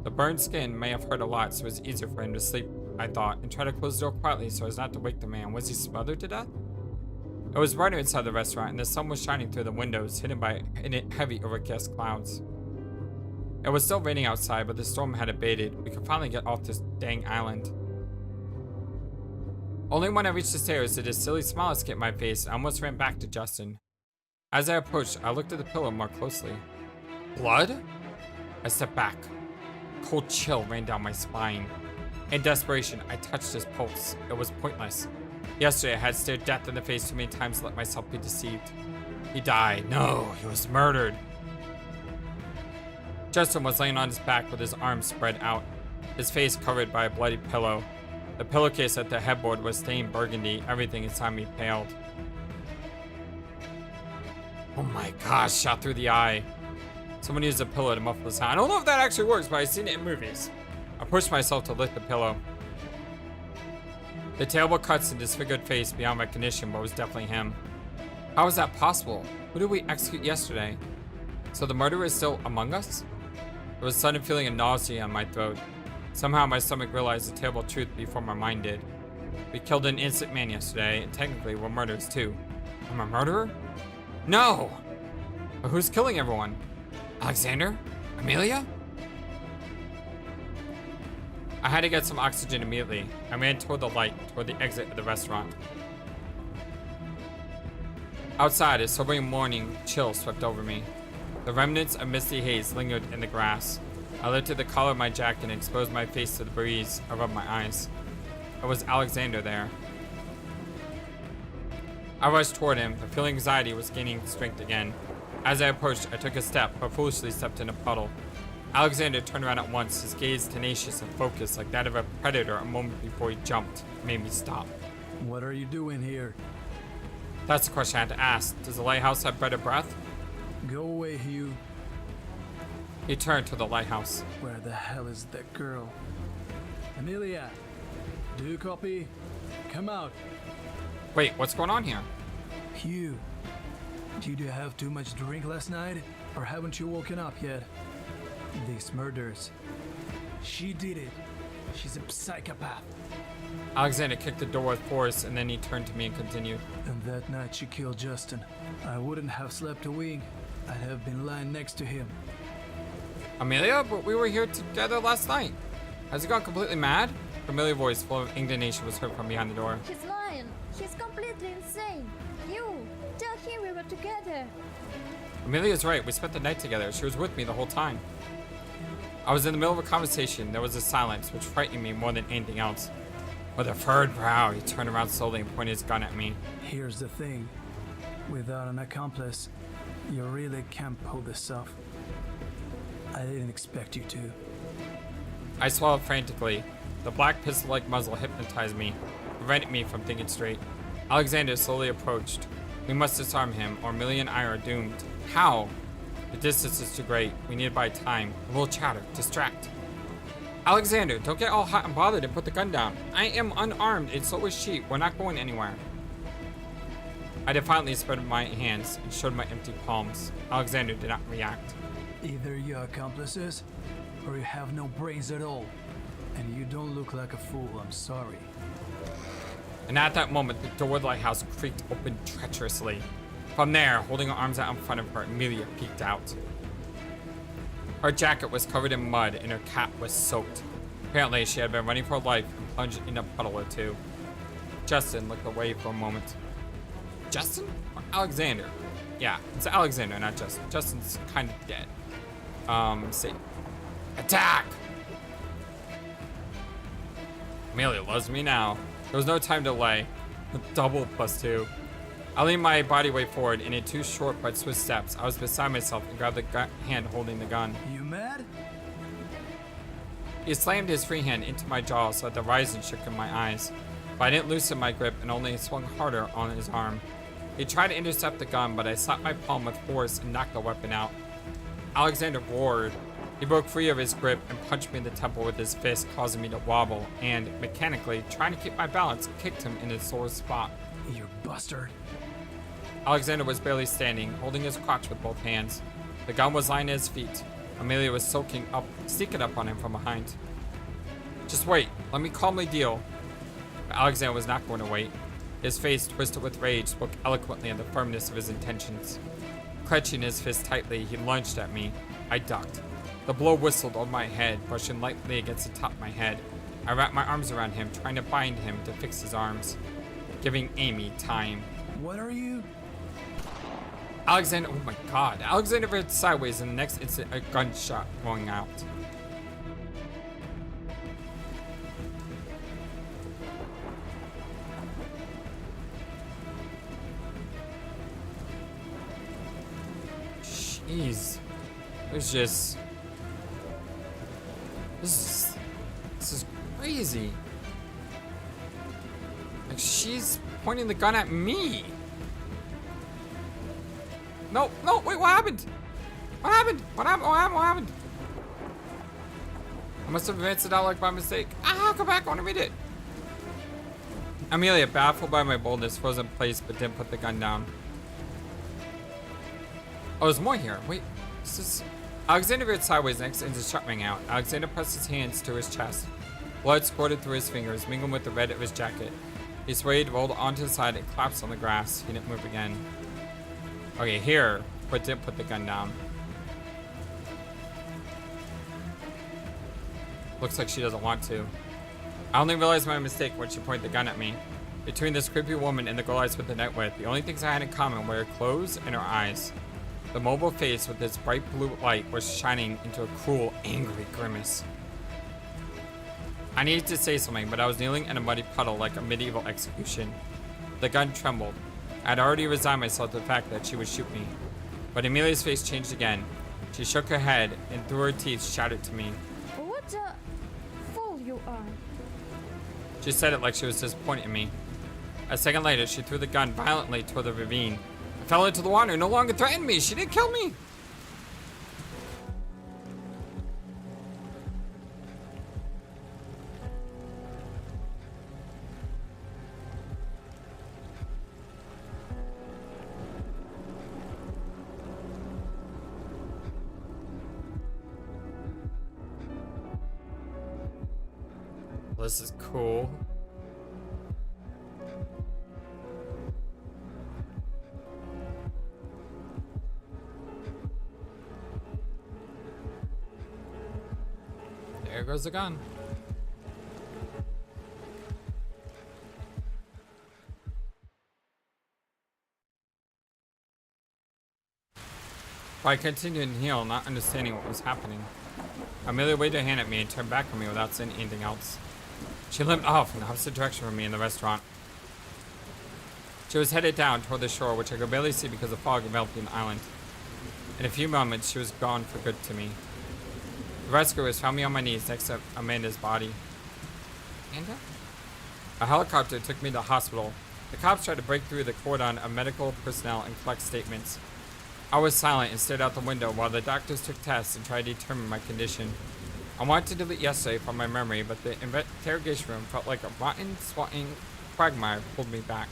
The burned skin may have hurt a lot, so it was easier for him to sleep, I thought, and tried to close the door quietly so as not to wake the man. Was he smothered to death? It was brighter inside the restaurant, and the sun was shining through the windows, hidden by heavy overcast clouds. It was still raining outside, but the storm had abated. We could finally get off this dang island. Only when I reached the stairs did a silly smile escape my face. I almost ran back to Justin. As I approached, I looked at the pillow more closely. Blood? I stepped back. A cold chill ran down my spine. In desperation, I touched his pulse. It was pointless. Yesterday, I had stared death in the face too many times to let myself be deceived. He died. No, he was murdered. Justin was laying on his back with his arms spread out, his face covered by a bloody pillow. The pillowcase at the headboard was stained burgundy. Everything inside me paled. Oh my gosh, shot through the eye. Someone used a pillow to muffle the sound. I don't know if that actually works, but I've seen it in movies. I pushed myself to lift the pillow. The terrible cuts and disfigured face beyond recognition, but was definitely him. How was that possible? Who did we execute yesterday? So the murderer is still among us? There was a sudden feeling of nausea in my throat. Somehow my stomach realized the terrible truth before my mind did. We killed an innocent man yesterday, and technically we're murderers too. I'm a murderer? No! But who's killing everyone? Alexander? Emilia? I had to get some oxygen immediately. I ran toward the light, toward the exit of the restaurant. Outside, a sobering morning chill swept over me. The remnants of misty haze lingered in the grass. I lifted the collar of my jacket and exposed my face to the breeze. I rubbed my eyes. It was Alexander there. I rushed toward him. The feeling of anxiety was gaining strength again. As I approached, I took a step, but foolishly stepped in a puddle. Alexander turned around at once, his gaze tenacious and focused like that of a predator a moment before he jumped. It made me stop. What are you doing here? That's the question I had to ask. Does the lighthouse have better breath? Go away, Hugh. He turned to the lighthouse. Where the hell is that girl? Emilia! Do you copy? Come out. Wait, what's going on here? Hugh, did you have too much drink last night? Or haven't you woken up yet? These murders. She did it. She's a psychopath. Alexander kicked the door with force, and then he turned to me and continued. And that night she killed Justin. I wouldn't have slept a wink. I'd have been lying next to him. Emilia, but we were here together last night. Has he gone completely mad? A familiar voice full of indignation was heard from behind the door. He's lying. He's completely insane. You, tell him we were together. Emilia's right. We spent the night together. She was with me the whole time. I was in the middle of a conversation. There was a silence, which frightened me more than anything else. With a furrowed brow, he turned around slowly and pointed his gun at me. Here's the thing. Without an accomplice, you really can't pull this off. I didn't expect you to. I swallowed frantically. The black pistol-like muzzle hypnotized me, preventing me from thinking straight. Alexander slowly approached. We must disarm him, or Emilia and I are doomed. How? The distance is too great. We need to buy time. A little chatter. Distract. Alexander, don't get all hot and bothered and put the gun down. I am unarmed, and so is she. We're not going anywhere. I defiantly spread my hands and showed my empty palms. Alexander did not react. Either you're accomplices, or you have no brains at all. And you don't look like a fool, I'm sorry. And at that moment, the door of the lighthouse creaked open treacherously. From there, holding her arms out in front of her, Emilia peeked out. Her jacket was covered in mud and her cap was soaked. Apparently, she had been running for her life and plunged in a puddle or two. Justin looked away for a moment. Justin? Or Alexander? Yeah, it's Alexander, not Justin. Justin's kind of dead. See. Attack! Emilia loves me now. There was no time to delay. Double +2. I leaned my body weight forward, and in 2 short but swift steps, I was beside myself and grabbed the hand holding the gun. You mad? He slammed his free hand into my jaw so that the horizon shook in my eyes. But I didn't loosen my grip and only swung harder on his arm. He tried to intercept the gun, but I slapped my palm with force and knocked the weapon out. Alexander roared. He broke free of his grip and punched me in the temple with his fist, causing me to wobble, and, mechanically, trying to keep my balance, kicked him in his sore spot. You bastard. Alexander was barely standing, holding his crotch with both hands. The gun was lying at his feet. Emilia was sneaking up on him from behind. Just wait, let me calmly deal. But Alexander was not going to wait. His face, twisted with rage, spoke eloquently of the firmness of his intentions. Clenching his fist tightly, he lunged at me. I ducked. The blow whistled over my head, brushing lightly against the top of my head. I wrapped my arms around him, trying to bind him to fix his arms, giving Amy time. What are you? Alexander, oh my god. Alexander veered sideways, and the next instant, a gunshot going out. Jeez. It was just... This is crazy. Like, she's pointing the gun at me. No, wait, what happened? What happened? What happened? I must have advanced the dialogue by mistake. Go back, I want to read it. Emilia, baffled by my boldness, froze in place but didn't put the gun down. Oh, there's more here. Wait, this is... Alexander veered sideways next and his shot rang out. Alexander pressed his hands to his chest. Blood squirted through his fingers, mingling with the red of his jacket. He swayed, rolled onto his side, and collapsed on the grass. He didn't move again. Okay, here, but didn't put the gun down. Looks like she doesn't want to. I only realized my mistake when she pointed the gun at me. Between this creepy woman and the girl I spent the night with, the only things I had in common were her clothes and her eyes. The mobile face with its bright blue light was shining into a cruel, angry grimace. I needed to say something, but I was kneeling in a muddy puddle like a medieval execution. The gun trembled. I had already resigned myself to the fact that she would shoot me. But Emilia's face changed again. She shook her head and through her teeth shouted to me. What a fool you are. She said it like she was disappointed in me. A second later, she threw the gun violently toward the ravine. I fell into the water and no longer threatened me. She didn't kill me. This is cool. There goes the gun. I continued to kneel, not understanding what was happening. Emilia waved her hand at me and turned back on me without saying anything else. She limped off in the opposite direction from me in the restaurant. She was headed down toward the shore, which I could barely see because of fog enveloping the island. In a few moments, she was gone for good to me. The rescuers found me on my knees next to Amanda's body. Amanda? A helicopter took me to the hospital. The cops tried to break through the cordon of medical personnel and collect statements. I was silent and stared out the window while the doctors took tests and tried to determine my condition. I wanted to delete yesterday from my memory, but the interrogation room felt like a rotten, swatting quagmire pulled me back.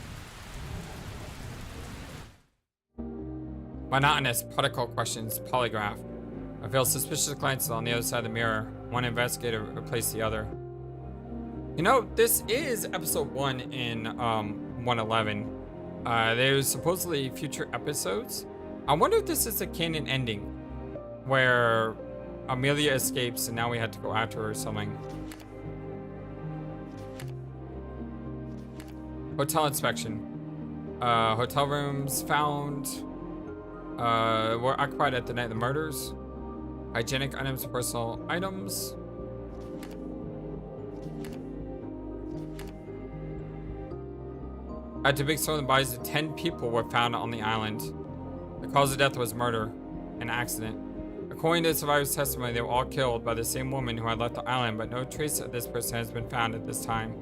Monotonous protocol questions, polygraph. I felt suspicious glances on the other side of the mirror. One investigator replaced the other. You know, this is episode 1 in 111. There's supposedly future episodes. I wonder if this is a canon ending where Emilia escapes and now we had to go after her or something. Hotel inspection. Hotel rooms found were occupied at the night of the murders. Hygienic items, personal items. After big storm, the bodies of 10 people were found on the island. The cause of death was murder, an accident. According to the survivors' testimony, they were all killed by the same woman who had left the island, but no trace of this person has been found at this time.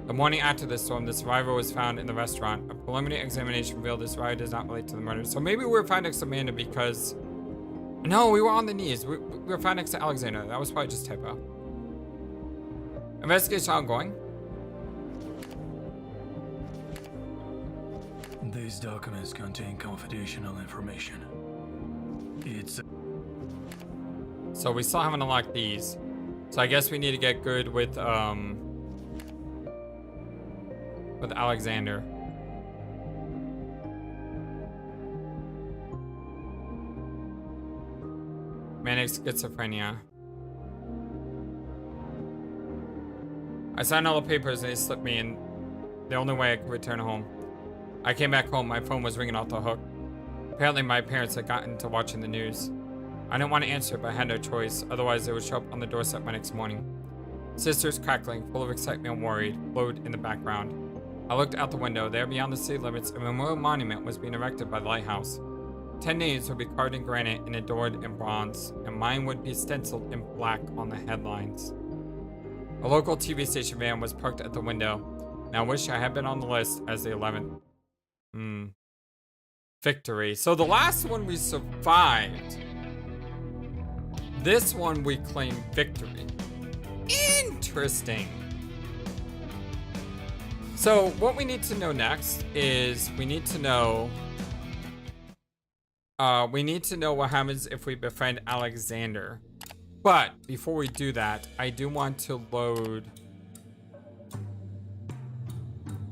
The morning after the storm, the survivor was found in the restaurant. A preliminary examination revealed the survivor does not relate to the murder. So maybe we were found next to Amanda because... No, we were on the knees. We were found next to Alexander. That was probably just typo. Investigation ongoing. These documents contain confidential information. It's... So we still haven't unlocked these. So I guess we need to get good with Alexander. Manic schizophrenia. I signed all the papers and they slipped me in. The only way I could return home. I came back home, my phone was ringing off the hook. Apparently my parents had gotten to watching the news. I didn't want to answer, but I had no choice, otherwise they would show up on the doorstep my next morning. Sisters crackling, full of excitement and worried, glowed in the background. I looked out the window. There beyond the city limits, a memorial monument was being erected by the Lighthouse. 10 names would be carved in granite and adored in bronze, and mine would be stenciled in black on the headlines. A local TV station van was parked at the window, and I wish I had been on the list as the 11th. Victory. So the last one we survived. This one we claimed victory. Interesting. So what we need to know next is we need to know what happens if we befriend Alexander. But before we do that, I do want to load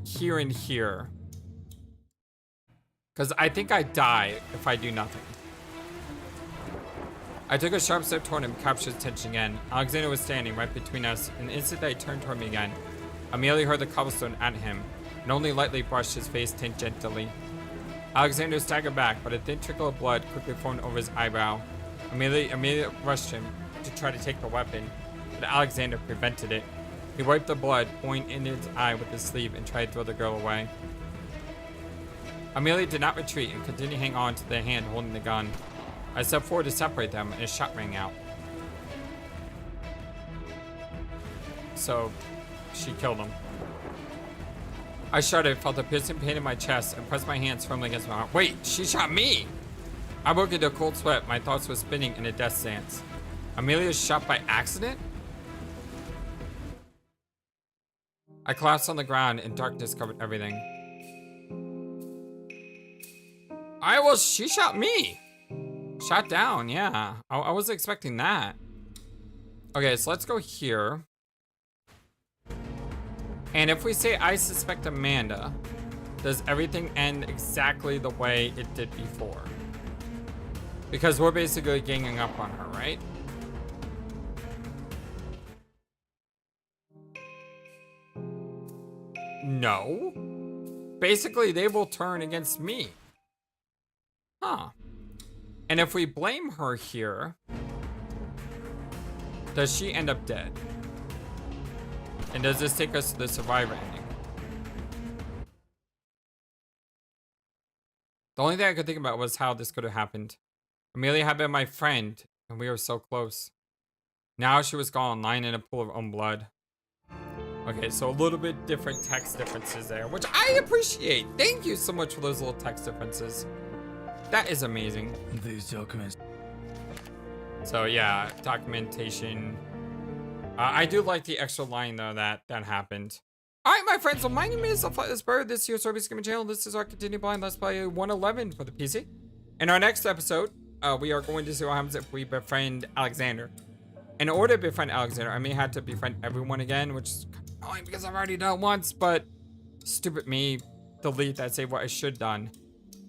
here and here. Because I think I die if I do nothing. I took a sharp step toward him, captured his attention again. Alexander was standing right between us. In an instant that he turned toward me again. Amelia heard the cobblestone at him, and only lightly brushed his face tangentially. Alexander staggered back, but a thin trickle of blood quickly formed over his eyebrow. Amelia rushed him to try to take the weapon, but Alexander prevented it. He wiped the blood pouring into his eye with his sleeve and tried to throw the girl away. Amelia did not retreat and continued to hang on to the hand holding the gun. I stepped forward to separate them, and a shot rang out. So, she killed him. I shuddered, felt a piercing pain in my chest, and pressed my hands firmly against my arm. Wait, she shot me! I woke into a cold sweat. My thoughts were spinning in a death stance. Amelia was shot by accident? I collapsed on the ground, and darkness covered everything. She shot me! Shot down, yeah. I wasn't expecting that. Okay, so let's go here. And if we say I suspect Amanda, does everything end exactly the way it did before? Because we're basically ganging up on her, right? No. Basically, they will turn against me. Huh. And if we blame her here, does she end up dead? And does this take us to the survivor ending? The only thing I could think about was how this could have happened. Amelia had been my friend, and we were so close. Now she was gone, lying in a pool of own blood. Okay, so a little bit different text differences there, which I appreciate. Thank you so much for those little text differences. That is amazing. These documents. So yeah, documentation. I do like the extra line though that happened. All right, my friends. So my name is FlightlessBird. This is your Sorbet Gaming channel. This is our continued blind Let's Play 111 for the PC. In our next episode, we are going to see what happens if we befriend Alexander. In order to befriend Alexander, I may have to befriend everyone again, which is kind of annoying because I've already done it once. But stupid me, delete that. Save what I should have done.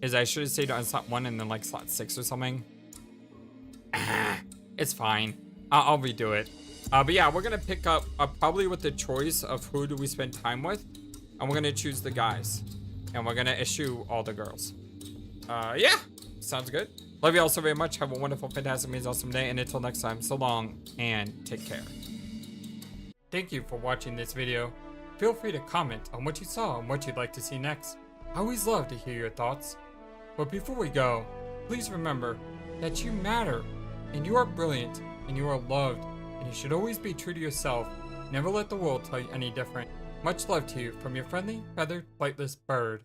Is I should have saved on slot 1 and then like slot 6 or something. It's fine. I'll redo it. But yeah, we're gonna pick up probably with the choice of who do we spend time with, and we're gonna choose the guys, and we're gonna issue all the girls. Yeah, sounds good. Love you all so very much. Have a wonderful, fantastic, amazing, awesome day, and until next time, so long and take care. Thank you for watching this video. feel free to comment on what you saw and what you'd like to see next. I always love to hear your thoughts. But before we go, please remember that you matter, and you are brilliant, and you are loved, and you should always be true to yourself. Never let the world tell you any different. Much love to you from your friendly, feathered, flightless bird.